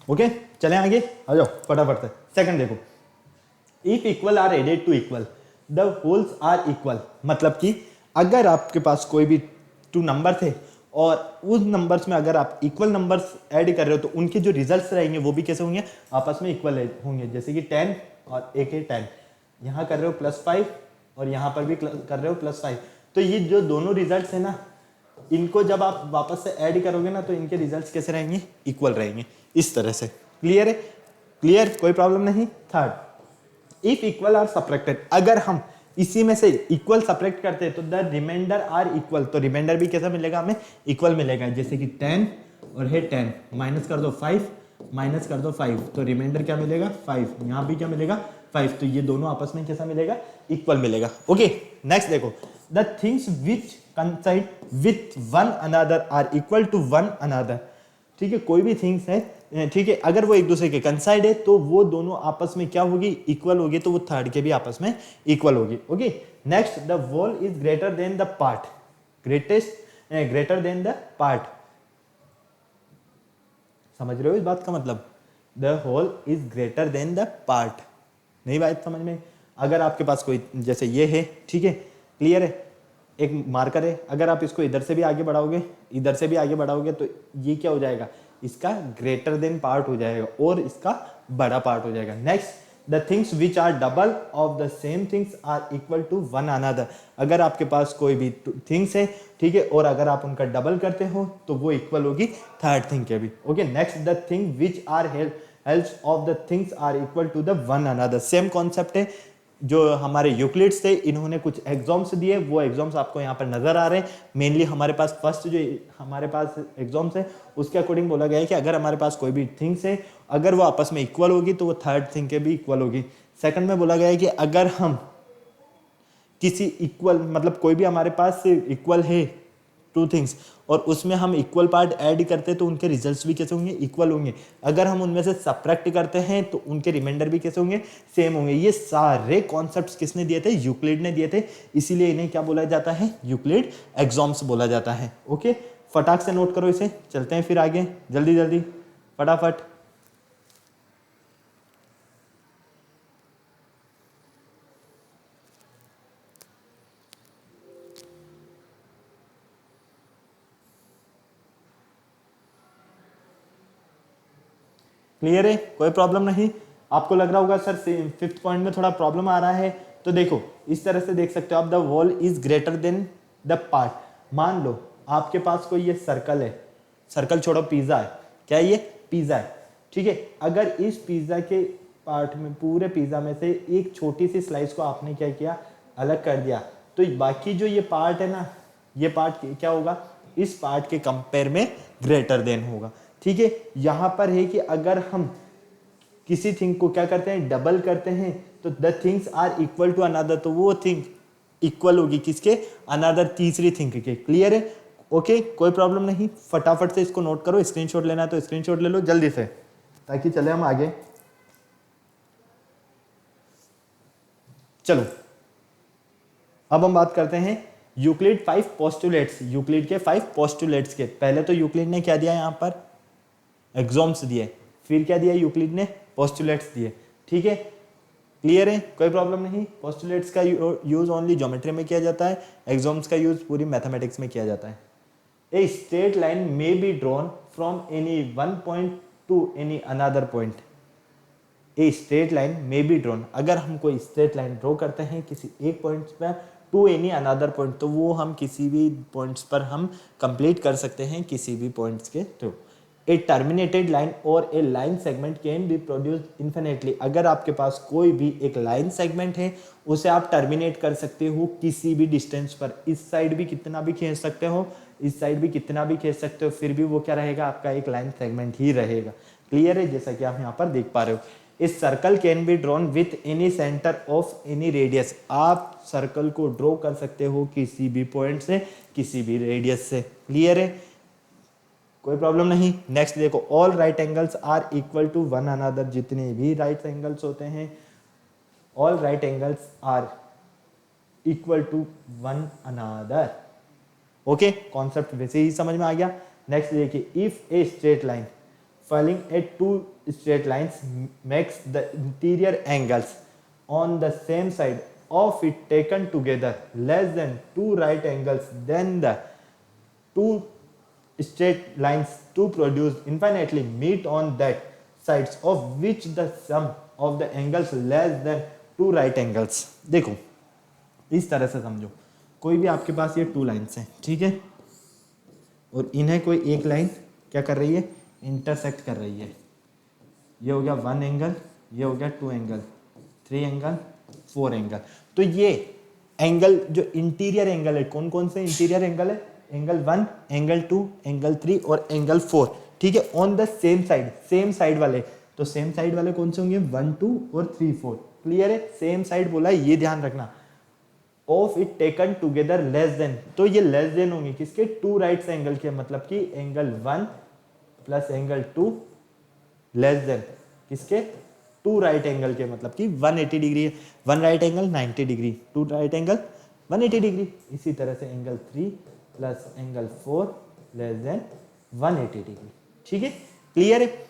ओके, चलें आगे, आ जाओ फटाफट से। सेकंड देखो, if equal are added to equal the wholes are equal. मतलब कि अगर आपके पास कोई भी टू नंबर थे और उस नंबर्स में अगर आप इक्वल नंबर्स ऐड कर रहे हो, तो उनके जो रिजल्ट्स रहेंगे वो भी कैसे होंगे? आपस में इक्वल होंगे। जैसे कि 10 और एक है 10, यहाँ कर रहे हो +5 और यहाँ पर भी कर रहे हो +5, तो ये जो दोनों रिजल्ट्स है ना, इनको जब आप वापस से ऐड करोगे ना, तो इनके रिजल्ट्स कैसे रहेंगे? इक्वल रहेंगे, इस तरह से। क्लियर है? क्लियर, कोई प्रॉब्लम नहीं। Third, if equal are subtracted, अगर हम इसी में से इक्वल सब्ट्रैक्ट करते हैं तो द रिमाइंडर आर इक्वल, तो रिमाइंडर भी कैसा मिलेगा? हमें इक्वल मिलेगा। जैसे कि 10 और है 10, माइनस कर दो 5, माइनस कर दो 5, तो रिमाइंडर क्या मिलेगा? 5। यहाँ भी क्या मिलेगा? 5, तो ये दोनों आपस में कैसा मिलेगा, इक्वल मिलेगा। ओके नेक्स्ट देखो, the things which coincide with one another are equal to one another. ठीक है, कोई भी थिंग्स है, ठीक है, अगर वो एक दूसरे के कंसाइड है तो वो दोनों आपस में क्या होगी, इक्वल होगी, तो वो थर्ड के भी आपस में इक्वल होगी। Okay next, the whole is greater than the part, greater than the part, समझ रहे हो इस बात का मतलब, the whole is greater than the part. नहीं बात समझ में, अगर आपके पास कोई जैसे ये है, ठीक है, क्लियर है, एक मार्कर है, अगर आप इसको इधर से भी आगे बढ़ाओगे, इधर से भी आगे बढ़ाओगे, तो ये क्या हो जाएगा, इसका ग्रेटर देन पार्ट हो जाएगा और इसका बड़ा पार्ट हो जाएगा। Next, the things which are double of the same things are equal to one another. अगर आपके पास कोई भी थिंग्स है, ठीक है, और अगर आप उनका डबल करते हो तो वो इक्वल होगी थर्ड थिंग के भी। Okay next, the thing which are halves of the things are equal to the one another. Same concept है, जो हमारे यूक्लिड्स थे इन्होंने कुछ एग्जाम्स दिए, वो एग्जाम्स आपको यहाँ पर नजर आ रहे हैं। मेनली हमारे पास फर्स्ट जो हमारे पास एग्जाम्स है उसके अकॉर्डिंग बोला गया है कि अगर हमारे पास कोई भी थिंग्स है, अगर वो आपस में इक्वल होगी तो वो थर्ड थिंग के भी इक्वल होगी। सेकंड में बोला गया है कि अगर हम किसी इक्वल, मतलब कोई भी हमारे पास इक्वल है टू थिंग्स और उसमें हम इक्वल पार्ट ऐड करते हैं तो उनके रिजल्ट्स भी कैसे होंगे, इक्वल होंगे। अगर हम उनमें से सब्ट्रैक्ट करते हैं तो उनके रिमाइंडर भी कैसे होंगे, सेम होंगे। ये सारे कॉन्सेप्ट्स किसने दिए थे, यूक्लिड ने दिए थे, इसीलिए इन्हें क्या बोला जाता है, यूक्लिड एग्जाम्स बोला जाता है। ओके फटाक से नोट करो इसे, चलते हैं फिर आगे, जल्दी जल्दी फटाफट। क्लियर है, कोई प्रॉब्लम नहीं। आपको लग रहा होगा सर फिफ्थ पॉइंट में थोड़ा प्रॉब्लम आ रहा है, तो देखो इस तरह से देख सकते हो आप, the whole is greater than the part. मान लो आपके पास कोई ये सर्कल है, सर्कल छोड़ो, पिज्जा है, क्या है ये, पिज्जा है, ठीक है। अगर इस पिज्जा के पार्ट में, पूरे पिज्जा में से एक छोटी सी स्लाइस को आपने क्या किया, अलग कर दिया, तो बाकी जो ये पार्ट है ना, ये पार्ट क्या होगा, इस पार्ट के कंपेयर में ग्रेटर देन होगा। ठीक है, यहां पर है कि अगर हम किसी थिंग को क्या करते हैं, डबल करते हैं, तो the things are equal to another, तो वो थिंग इक्वल होगी किसके, अनदर तीसरी थिंग के। क्लियर है, ओके कोई प्रॉब्लम नहीं। फटाफट से इसको नोट करो, स्क्रीनशॉट लेना है तो स्क्रीनशॉट ले लो जल्दी से, ताकि चले हम आगे। चलो अब हम बात करते हैं यूक्लिड 5 पोस्टुलेट्स, यूक्लिड के 5 पोस्टुलेट्स के। पहले तो यूक्लिड ने क्या दिया, यहां पर एग्जाम्स दिए, फिर क्या दिया यूक्लिड ने, पोस्टुलेट्स दिए। ठीक है, क्लियर है, कोई प्रॉब्लम नहीं। पोस्टुलेट्स का यूज ओनली ज्योमेट्री में किया जाता है, एग्जाम्स का यूज पूरी मैथमेटिक्स में किया जाता है। ए straight line may be drawn from any one point two any another point. A straight line may be drawn, अगर हम कोई स्ट्रेट लाइन ड्रॉ करते हैं किसी एक पॉइंट पर टू एनी अनदर पॉइंट, तो वो हम किसी भी पॉइंट्स पर हम कंप्लीट कर सकते हैं, किसी भी पॉइंट्स के थ्रू। ए टर्मिनेटेड लाइन और a line segment can be produced infinitely. अगर आपके पास कोई भी एक लाइन सेगमेंट है, उसे आप टर्मिनेट कर सकते हो किसी भी डिस्टेंस पर, इस साइड भी कितना भी खींच सकते हो, इस साइड भी कितना भी खींच सकते हो, फिर भी वो क्या रहेगा, आपका एक लाइन सेगमेंट ही रहेगा। क्लियर है, जैसा कि आप यहाँ पर देख पा रहे हो। इस circle can be drawn with any centre of any radius. आप सर्कल को ड्रॉ कर सकते हो किसी भी पॉइंट से, किसी भी रेडियस से। क्लियर है, कोई प्रॉब्लम नहीं। नेक्स्ट देखो, all right angles are equal to one another. जितने भी राइट एंगल्स होते हैं, all right angles are equal to one another. Okay, concept वैसे ही समझ में आ गया। नेक्स्ट देखिए, if a straight line falling at two straight lines makes the interior angles on the same side of it taken together less than two right angles, then the two straight lines to produce infinitely meet on that sides of which the sum of the angles less than two right angles। देखो इस तरह से समझो, कोई भी आपके पास ये two lines हैं, ठीक है, और इन्हें कोई एक लाइन क्या कर रही है, इंटरसेक्ट कर रही है। ये हो गया वन एंगल, ये हो गया two angle, three angle, four angle. तो ये एंगल जो इंटीरियर एंगल है, कौन कौन से इंटीरियर एंगल है, एंगल 1, एंगल 2, एंगल 3 और एंगल 4। ठीक है, on the same side, same side वाले, तो सेम साइड वाले कौन से होंगे, 1, 2 और 3, 4। क्लियर है, सेम साइड बोला है, ये ध्यान रखना। Of it taken together less than, तो ये लेस देन होंगे किसके, टू राइट एंगल के, मतलब कि angle 1 plus angle 2 less than किसके, टू राइट एंगल के, मतलब कि 180 डिग्री है, one right angle 90 degree, two right angle 180 degree. इसी तरह से angle 3 plus angle 4 less than 180 degree. ठीक है, क्लियर है।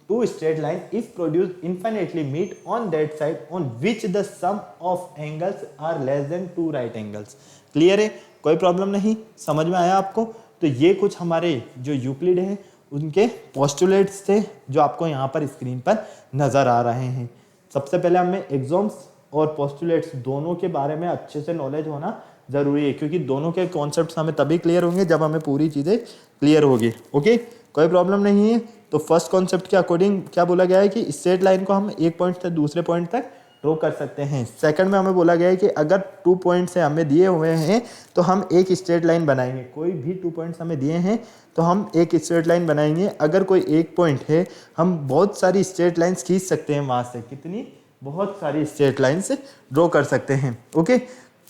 Two straight line if produced infinitely meet on that side on which the sum of angles are less than two right angles। Clear है, कोई problem नहीं, समझ में आया आपको। तो ये कुछ हमारे जो यूक्लिड हैं उनके पोस्टुलेट्स थे जो आपको यहाँ पर स्क्रीन पर नजर आ रहे हैं। सबसे पहले हमें एग्जाम्स और पोस्टुलेट्स दोनों के बारे में अच्छे से नॉलेज होना जरूरी है, क्योंकि दोनों के कॉन्सेप्ट्स हमें तभी क्लियर होंगे जब हमें पूरी चीज़ें क्लियर होगी। ओके, कोई प्रॉब्लम नहीं है। तो फर्स्ट कॉन्सेप्ट के अकॉर्डिंग क्या बोला गया है कि स्ट्रेट लाइन को हम एक पॉइंट से दूसरे पॉइंट तक ड्रॉ कर सकते हैं। सेकंड में हमें बोला गया है कि अगर 2 पॉइंट्स हमें दिए हुए हैं तो हम एक स्ट्रेट लाइन बनाएंगे। कोई भी 2 पॉइंट्स हमें दिए हैं तो हम एक स्ट्रेट लाइन बनाएंगे। अगर कोई एक पॉइंट है, हम बहुत सारी स्ट्रेट लाइन्स खींच सकते हैं वहाँ से, कितनी, बहुत सारी स्ट्रेट लाइन्स ड्रॉ कर सकते हैं। ओके,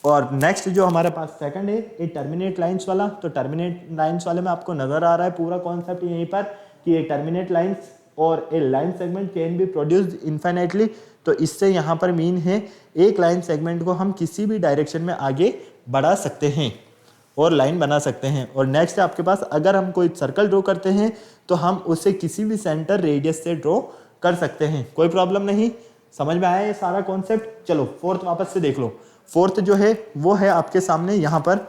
और नेक्स्ट जो हमारे पास सेकंड है ये टर्मिनेट लाइंस वाला। तो टर्मिनेट लाइंस वाले में आपको नजर आ रहा है पूरा कॉन्सेप्ट यहीं पर कि ये टर्मिनेट लाइंस और a line segment can be produced infinitely. तो इससे यहाँ पर मीन है एक लाइन सेगमेंट को हम किसी भी डायरेक्शन में आगे बढ़ा सकते हैं और लाइन बना सकते हैं। और नेक्स्ट है आपके पास, अगर हम कोई सर्कल ड्रॉ करते हैं तो हम उसे किसी भी सेंटर रेडियस से ड्रॉ कर सकते हैं, कोई प्रॉब्लम नहीं। समझ में आया ये सारा कॉन्सेप्ट। चलो फोर्थ वापस से देख लो। फोर्थ जो है वो है आपके सामने यहाँ पर,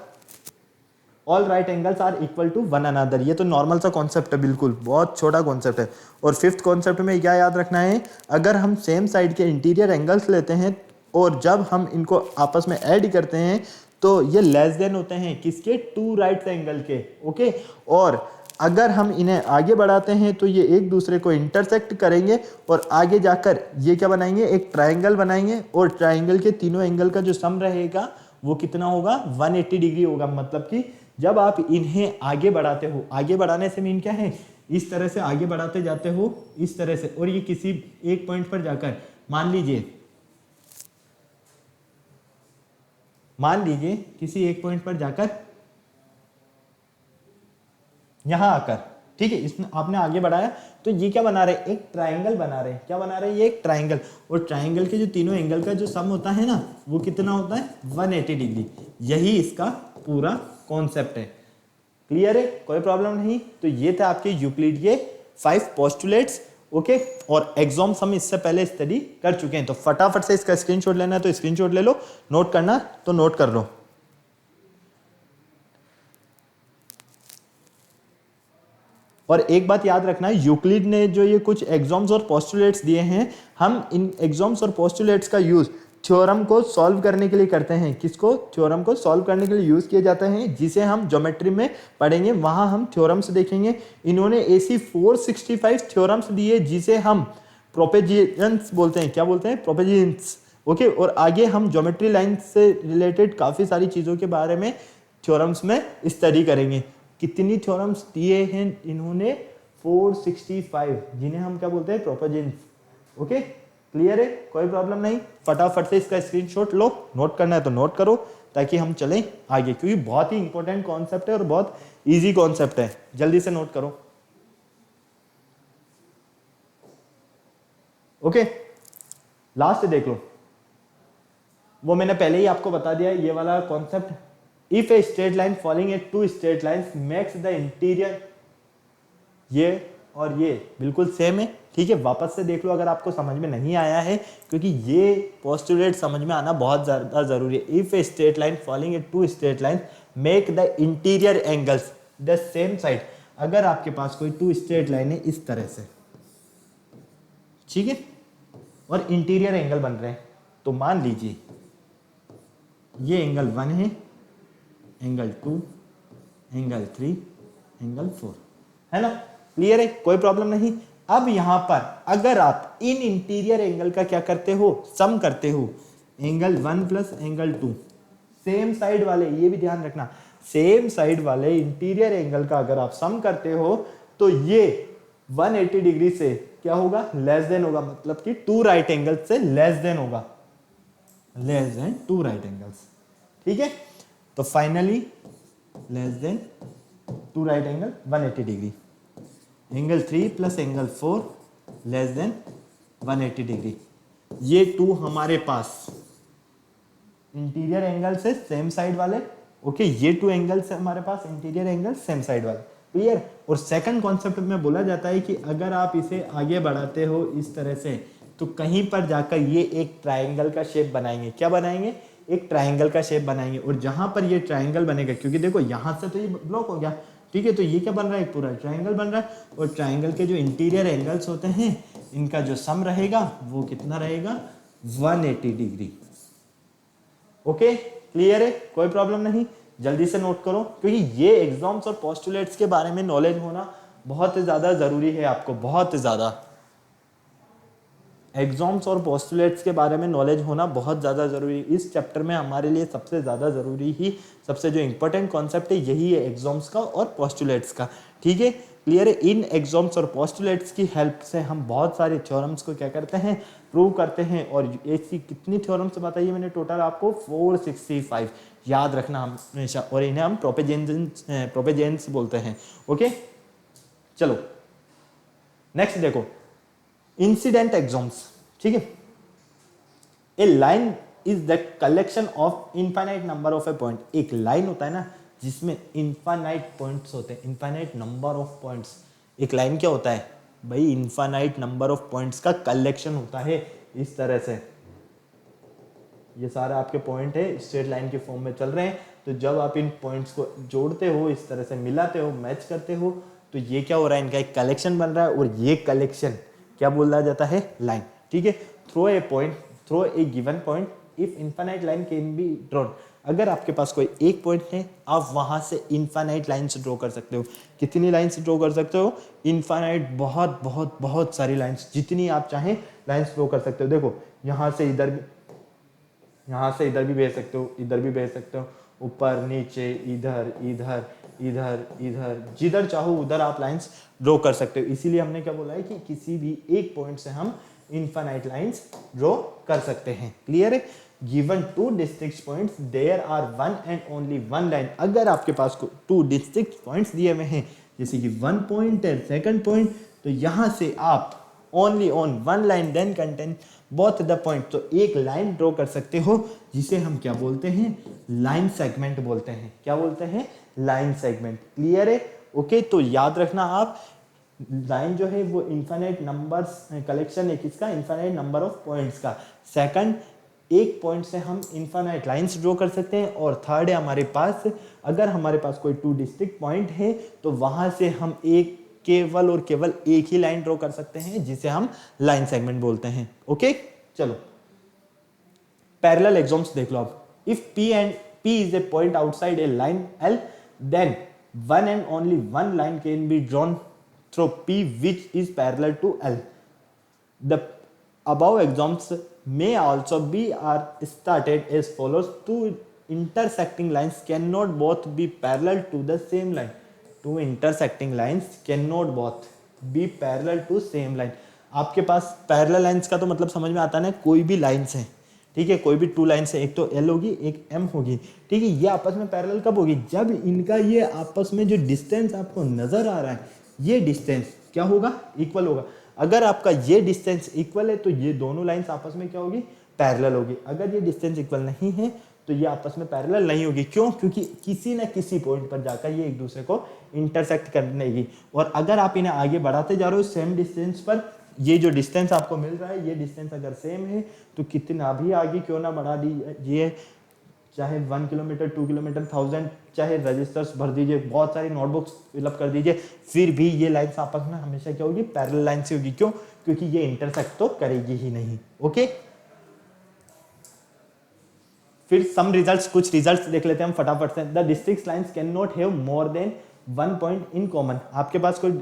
all right angles are equal to one another. ये तो नॉर्मल सा कॉन्सेप्ट है, बिल्कुल बहुत छोटा कॉन्सेप्ट है। और फिफ्थ कॉन्सेप्ट में क्या याद रखना है, अगर हम सेम साइड के इंटीरियर एंगल्स लेते हैं और जब हम इनको आपस में ऐड करते हैं तो ये लेस देन होते हैं किसके, टू राइट एंगल के। ओके, और अगर हम इन्हें आगे बढ़ाते हैं तो ये एक दूसरे को इंटरसेक्ट करेंगे और आगे जाकर ये क्या बनाएंगे, एक ट्राइंगल बनाएंगे। और ट्राइंगल के तीनों एंगल का जो सम रहेगा वो कितना होगा, 180 डिग्री होगा। मतलब कि जब आप इन्हें आगे बढ़ाते हो, आगे बढ़ाने से मीन क्या है, इस तरह से आगे बढ़ाते जाते हो इस तरह से, और ये किसी एक पॉइंट पर जाकर मान लीजिए किसी एक पॉइंट पर जाकर यहां आकर, ठीक है, इसमें आपने आगे बढ़ाया तो ये क्या बना रहे, एक ट्राइंगल बना रहे। क्या बना रहे, ये एक ट्राइंगल। और ट्राइंगल के जो तीनों एंगल का जो सम होता है ना वो कितना होता है, 180 डिग्री। यही इसका पूरा कॉन्सेप्ट है। क्लियर है, कोई प्रॉब्लम नहीं। तो ये थे आपके यूक्लिड के 5 पोस्टुलेट्स। ओके, और एग्जाम्स हम इससे पहले स्टडी कर चुके हैं। तो फटाफट से इसका स्क्रीनशॉट लेना है तो स्क्रीनशॉट ले लो, नोट करना तो नोट कर लो। और एक बात याद रखना, यूक्लिड ने जो ये कुछ एग्जाम्स और पोस्टुलेट्स दिए हैं, हम इन एग्जाम्स और पोस्टुलेट्स का यूज थ्योरम को सॉल्व करने के लिए करते हैं। किसको, थ्योरम को सॉल्व करने के लिए यूज किए जाते हैं, जिसे हम ज्योमेट्री में पढ़ेंगे, वहां हम थ्योरम्स देखेंगे। इन्होंने ऐसी 465 थ्योरम्स दिए जिसे हम प्रोपेजिशंस बोलते हैं। क्या बोलते हैं, प्रोपेजिशंस। ओके, और आगे हम ज्योमेट्री लाइन से रिलेटेड काफी सारी चीजों के बारे में थ्योरम्स में स्टडी करेंगे। कितनी थ्योरम्स दिए हैं इन्होंने, 465, जिन्हें हम क्या बोलते हैं, प्रोपेजिशंस। ओके, क्लियर है, कोई प्रॉब्लम नहीं। फटाफट से इसका स्क्रीनशॉट लो, नोट करना है तो नोट करो ताकि हम चलें आगे, क्योंकि बहुत ही इंपॉर्टेंट कॉन्सेप्ट है और बहुत इजी कॉन्सेप्ट है। जल्दी से नोट करो। ओके, लास्ट देख लो, वो मैंने पहले ही आपको बता दिया ये वाला concept. If a straight line following a two straight lines makes the interior, ये और ये बिल्कुल सेम है। ठीक है, वापस से देख लो अगर आपको समझ में नहीं आया है, क्योंकि ये पोस्टुलेट समझ में आना बहुत ज़्यादा जरूरी है। If a straight line following a two straight line make the interior angles the same side. अगर आपके पास कोई 2 स्ट्रेट लाइन है इस तरह से, ठीक है, और इंटीरियर एंगल बन रहे हैं, तो मान लीजिए ये एंगल 1 है, एंगल 2, एंगल 3, एंगल 4, है ना। क्लियर है, कोई प्रॉब्लम नहीं। अब यहां पर अगर आप इन इंटीरियर एंगल का क्या करते हो, सम करते हो, angle 1 plus angle 2, same side वाले, ये भी ध्यान रखना, सेम साइड वाले इंटीरियर एंगल का अगर आप सम करते हो तो ये 180 डिग्री से क्या होगा, लेस देन होगा, मतलब कि टू राइट एंगल से लेस देन होगा, less than two right angles, ठीक है। तो finally less than two right angle 180 degree, angle 3 plus angle 4 less than 180 degree. ये टू हमारे पास इंटीरियर एंगल से सेम साइड वाले, ओके, ये टू एंगल्स है हमारे पास इंटीरियर एंगल सेम साइड वाले, क्लियर। और सेकंड कॉन्सेप्ट में बोला जाता है कि अगर आप इसे आगे बढ़ाते हो इस तरह से, तो कहीं पर जाकर ये एक ट्राइंगल का शेप बनाएंगे, क्या बनाएंगे, एक ट्राइंगल का शेप बनाएंगे। और जहां पर ये ट्राइंगल बनेगा, क्योंकि देखो यहां से तो ये ब्लॉक हो गया, ठीक है, तो ये क्या बन रहा है, एक पूरा ट्राइंगल बन रहा है। और ट्राइंगल के जो इंटीरियर एंगल्स होते हैं इनका जो सम रहेगा वो कितना रहेगा, 180 डिग्री। ओके, क्लियर है, कोई प्रॉब्लम नहीं, जल्दी से नोट करो, क्योंकि ये एग्जाम्स और पोस्टुलेट्स के बारे में नॉलेज होना बहुत ज्यादा जरूरी है आपको, बहुत ज्यादा एग्जाम्स और पोस्टुलेट्स के बारे में नॉलेज होना बहुत ज़्यादा ज़रूरी है। इस चैप्टर में हमारे लिए सबसे ज़्यादा ज़रूरी ही, सबसे जो इंपॉर्टेंट कॉन्सेप्ट है यही है एग्जाम्स का और पोस्टुलेट्स का, ठीक है, क्लियर है। इन एग्जाम्स और पोस्टुलेट्स की हेल्प से हम बहुत सारे थ्योरम्स को क्या करते हैं, प्रूव करते हैं। और ऐसी कितनी थ्योरम्स बताइए मैंने टोटल आपको, 465, याद रखना हमेशा, और इन्हें हम प्रोपेजेंस बोलते हैं। ओके, चलो नेक्स्ट देखो, इंसिडेंट एग्जाम्स, ठीक है। A line is the collection of infinite number of a point. एक लाइन होता है ना जिसमें इनफाइनाइट पॉइंट्स होते हैं, इनफाइनाइट नंबर ऑफ पॉइंट्स। एक लाइन क्या होता है भाई, इनफाइनाइट नंबर ऑफ पॉइंट्स का कलेक्शन होता है। इस तरह से ये सारे आपके पॉइंट है, स्ट्रेट लाइन के फॉर्म में चल रहे हैं, तो जब आप इन पॉइंट्स को जोड़ते हो, इस तरह से मिलाते हो, मैच करते हो, तो ये क्या हो रहा है, इनका एक कलेक्शन बन रहा है। और ये कलेक्शन क्या बोला जाता है, लाइन, ठीक है। Through a point, through a given point if infinite line can be drawn. अगर आपके पास कोई एक पॉइंट है, आप वहां से इनफाइनाइट लाइन्स ड्रॉ कर सकते हो। कितनी लाइन्स ड्रॉ कर सकते हो, इनफाइनाइट, बहुत बहुत बहुत सारी लाइन्स, जितनी आप चाहें लाइन्स ड्रॉ कर सकते हो। देखो यहाँ से इधर भी, यहाँ से इधर भी भेज सकते हो, इधर भी भेज सकते हो, ऊपर नीचे, इधर इधर इधर इधर, जिधर चाहो उधर आप लाइंस ड्रॉ कर सकते हो। इसीलिए हमने क्या बोला है कि किसी भी एक पॉइंट से हम इनफाइनाइट लाइंस ड्रॉ कर सकते हैं, क्लियर है। Given two distinct points there are one and only one line. अगर आपके पास टू डिस्ट्रिक्ट पॉइंट्स दिए हुए हैं, जैसे कि 1 पॉइंट है, सेकंड पॉइंट, तो यहां से आप only on one line then contain both the point, तो एक लाइन ड्रॉ कर सकते हो, जिसे हम क्या बोलते हैं, लाइन सेगमेंट बोलते हैं। क्या बोलते हैं, लाइन सेगमेंट, क्लियर है। ओके, तो याद रखना आप, लाइन जो है वो इनफाइनाइट नंबर्स कलेक्शन है, किसका, इनफाइनाइट नंबर ऑफ पॉइंट्स का। सेकंड, एक पॉइंट से हम इनफाइनाइट लाइंस ड्रॉ कर सकते हैं। और थर्ड है हमारे पास, अगर हमारे पास कोई टू डिस्ट्रिक्ट पॉइंट है, तो वहां से हम एक, केवल और केवल एक ही लाइन ड्रॉ कर सकते हैं, जिसे हम लाइन सेगमेंट बोलते हैं। ओके, चलो पैरेलल एग्जाम्स देख लो अब। If P and P is a point outside a line L, then one and only one line can be drawn through P which is parallel to L. The above examples may also be are started as follows: two intersecting lines cannot both be parallel to the same line. Two intersecting lines cannot both be parallel to same line. आपके पास parallel lines का तो मतलब समझ में आता है ना, कोई भी लाइंस है, ठीक है, कोई भी टू लाइंस है, एक तो L होगी, एक M होगी, ठीक है, ये आपस में पैरेलल कब होगी, जब इनका ये आपस में जो डिस्टेंस आपको नजर आ रहा है, ये डिस्टेंस क्या होगा, इक्वल होगा। अगर आपका ये डिस्टेंस इक्वल है, तो ये दोनों लाइंस आपस में क्या होगी, पैरेलल होगी। अगर ये डिस्टेंस इक्वल नहीं है, तो ये आपस में पैरेलल नहीं होगी। क्यों, क्योंकि किसी ना किसी पॉइंट पर जाकर ये एक दूसरे को इंटरसेक्ट करनेगी। और अगर आप इन्हें आगे बढ़ाते जा रहे हो सेम डिस्टेंस पर, ये जो डिस्टेंस आपको मिल रहा है, ये डिस्टेंस अगर सेम है, तो कितना भी आगे क्यों ना बढ़ा दीजिए, चाहे 1 किलोमीटर, 2 किलोमीटर, 1000, चाहे रजिस्टर्स भर दीजिए, बहुत सारी नोटबुक्स फिलअप कर दीजिए, फिर भी ये लाइन्स आपस में हमेशा क्या होगी, पैरेलल लाइन से होगी। क्यों, क्योंकि ये इंटरसेक्ट तो करेगी ही नहीं। ओके, फिर सम रिजल्ट्स, कुछ रिजल्ट्स देख लेते हैं हम फटाफट से। The district lines can not have more than 1 point in common. आपके पास कोई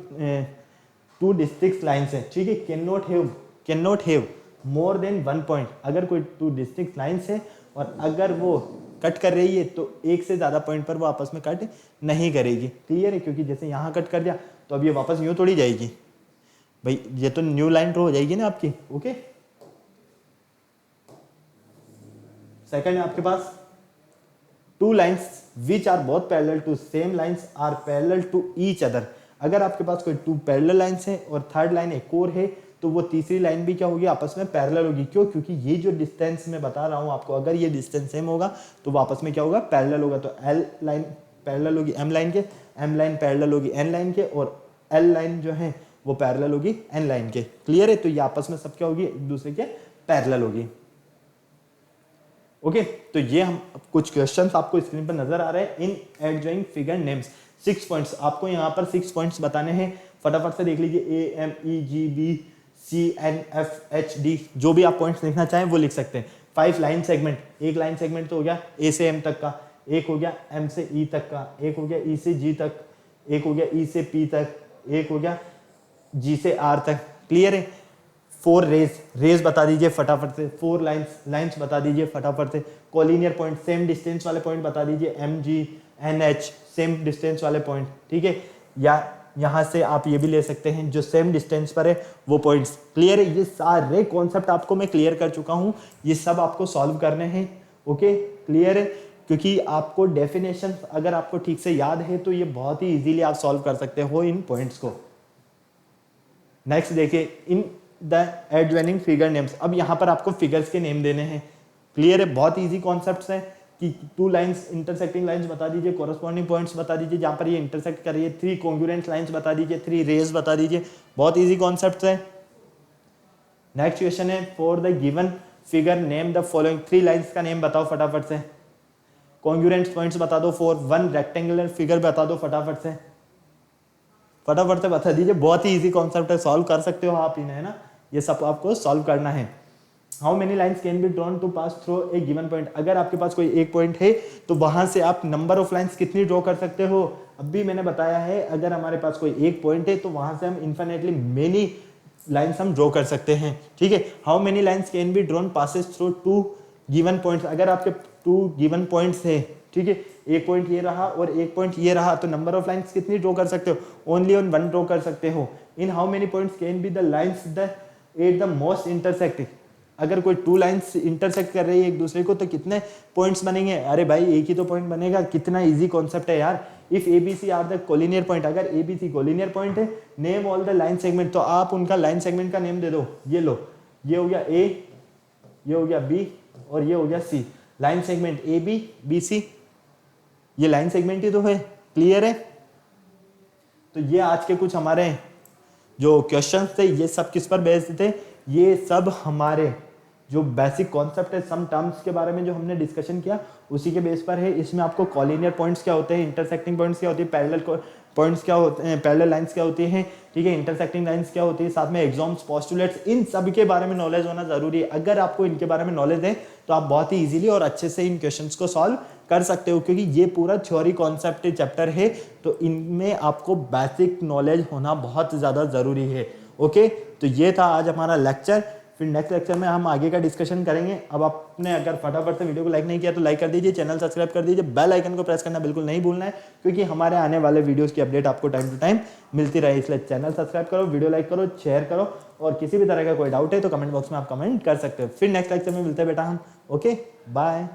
टू डिस्ट्रिक्ट लाइन्स है, ठीक है, can not have more than 1 point. अगर कोई टू डिस्ट्रिक्ट लाइन्स है और अगर वो कट कर रही है, तो एक से ज्यादा पॉइंट पर वो आपस में कट नहीं करेगी, क्लियर है। क्योंकि जैसे यहाँ कट कर दिया, तो अब ये वापस यूं थोड़ी जाएगी, भाई ये तो न्यू लाइन ड्रॉ हो जाएगी ना आपकी। ओके, सेकंड है आपके पास two lines which are both parallel to same lines are parallel to each other. अगर आपके पास कोई टू पैरेलल लाइन्स है और थर्ड लाइन एक और है तो वो तीसरी लाइन भी क्या होगी, आपस में पैरेलल होगी। क्यों? क्योंकि ये जो डिस्टेंस मैं बता रहा हूँ आपको, अगर ये डिस्टेंस सेम होगा तो वो आपस में क्या होगा, पैरेलल होगा। तो एल लाइन पैरेलल होगी एम लाइन के, एम लाइन पैरेलल होगी एन लाइन के, और एल लाइन जो है वो पैरेलल होगी एन लाइन के। क्लियर है? तो ये आपस में सब क्या होगी, एक दूसरे के पैरेलल होगी। ओके, तो ये हम कुछ क्वेश्चंस आपको स्क्रीन पर नजर आ रहे हैं। इन एडजॉइंग फिगर नेम्स 6 पॉइंट्स, आपको यहाँ पर 6 पॉइंट्स बताने हैं। फटाफट से देख लीजिए, A M E G B C N F H D, जो भी आप पॉइंट्स लिखना चाहें वो लिख सकते हैं। 5 लाइन सेगमेंट, एक लाइन सेगमेंट तो हो गया ए से एम तक का, एक हो गया एम से ई तक का, एक हो गया ई से जी तक, एक हो गया ई से पी तक, एक हो गया जी से आर तक। क्लियर है? 4 रेज बता दीजिए फटाफट से। 4 लाइंस बता दीजिए फटाफट से। कोलिनियर पॉइंट, सेम डिस्टेंस वाले पॉइंट बता दीजिए, M G N H, same distance वाले पॉइंट। ठीक है, या यहाँ से आप ये भी ले सकते हैं जो सेम डिस्टेंस पर है वो पॉइंट्स। क्लियर है? ये सारे कॉन्सेप्ट आपको मैं क्लियर कर चुका हूँ, ये सब आपको सॉल्व करने हैं। ओके, क्लियर है? क्योंकि आपको डेफिनेशन अगर आपको ठीक से याद है तो ये बहुत ही इजीली आप सॉल्व कर सकते हो इन पॉइंट्स को। नेक्स्ट देखिए, in the adjoining figure names. अब यहाँ पर आपको फिगर्स के नेम देने हैं। क्लियर है? बहुत इजी कॉन्सेप्ट्स हैं कि 2 लाइंस इंटरसेक्टिंग लाइंस बता दीजिए, कोरस्पॉन्डिंग पॉइंट्स बता दीजिए जहाँ पर ये इंटरसेक्ट कर रही है, 3 कॉन्ग्रुएंट लाइंस बता दीजिए, 3 रेज बता दीजिए। बहुत इजी कॉन्सेप्ट्स हैं। नेक्स्ट क्वेश्चन है, for the given figure name the following. 3 lines का नेम बताओ फटाफट से। कॉन्ग्रुएंट पॉइंट्स बता दो। 4 1 रेक्टेंगुलर फिगर बता दो फटाफट से, फटाफट से बता दीजिए। बहुत ही इजी कॉन्सेप्ट है, सॉल्व कर सकते हो आप इन्हें, है ना। ये सब आपको सॉल्व करना है। How many lines can be drawn to pass through a given point. अगर आपके पास कोई एक पॉइंट है तो वहां से आप नंबर ऑफ लाइन्स कितनी ड्रॉ कर सकते हो। अब भी मैंने बताया है, अगर हमारे पास कोई एक पॉइंट है तो वहां से हम इन्फिनिटली मेनी लाइन्स हम ड्रॉ कर सकते हैं। ठीक है, how many lines can be drawn passes through 2 given points. अगर आपके 2 गिवन पॉइंट्स है, ठीक है, एक पॉइंट ये रहा और एक पॉइंट ये रहा, तो नंबर ऑफ लाइन्स कितनी ड्रॉ कर सकते हो, ओनली ऑन 1 ड्रॉ कर सकते हो। In how many points can be the lines the at the most intersect. अगर कोई 2 लाइन्स इंटरसेक्ट कर रही है एक दूसरे को तो कितने पॉइंट्स बनेंगे। अरे भाई एक ही तो पॉइंट बनेगा। कितना इजी कॉन्सेप्ट है यार। If A B C are the collinear point, अगर A B C collinear point है, name all the line segment, तो आप उनका लाइन सेगमेंट का नेम दे दो। ये लो, ये हो गया ए, ये हो गया बी और ये हो गया C. Line segment A B B C, ये लाइन सेगमेंट ही तो है। क्लियर है? तो ये आज के कुछ हमारे जो क्वेश्चंस थे ये सब किस पर बेस्ड थे, ये सब हमारे जो बेसिक कॉन्सेप्ट है, सम टर्म्स के बारे में जो हमने डिस्कशन किया उसी के बेस पर है। इसमें आपको कॉलिनियर पॉइंट्स क्या होते हैं, इंटरसेक्टिंग पॉइंट्स क्या होती है, पैरेलल पॉइंट्स क्या होते हैं, पैरेलल लाइंस क्या होती हैं, ठीक है, इंटरसेक्टिंग लाइंस क्या होती है, साथ में एग्जाम्स, पोस्टुलेट्स, इन सब के बारे में नॉलेज होना जरूरी है। अगर आपको इनके बारे में नॉलेज है तो आप बहुत ही इजीली और अच्छे से इन क्वेश्चंस को सॉल्व कर सकते हो, क्योंकि ये पूरा थ्योरी कॉन्सेप्ट चैप्टर है तो इनमें आपको बेसिक नॉलेज होना बहुत ज़्यादा ज़रूरी है। ओके, तो ये था आज हमारा लेक्चर। फिर नेक्स्ट लेक्चर में हम आगे का डिस्कशन करेंगे। अब आपने अगर फटाफट से वीडियो को लाइक नहीं किया तो लाइक कर दीजिए, चैनल सब्सक्राइब कर दीजिए, बेल आइकन को प्रेस करना बिल्कुल नहीं भूलना है, क्योंकि हमारे आने वाले वीडियोस की अपडेट आपको टाइम टू टाइम मिलती रहे। इसलिए चैनल सब्सक्राइब करो, वीडियो लाइक करो, शेयर करो, और किसी भी तरह का कोई डाउट है तो कमेंट बॉक्स में आप कमेंट कर सकते हो। फिर नेक्स्ट लेक्चर में मिलते हैं बेटा हम। Okay, bye.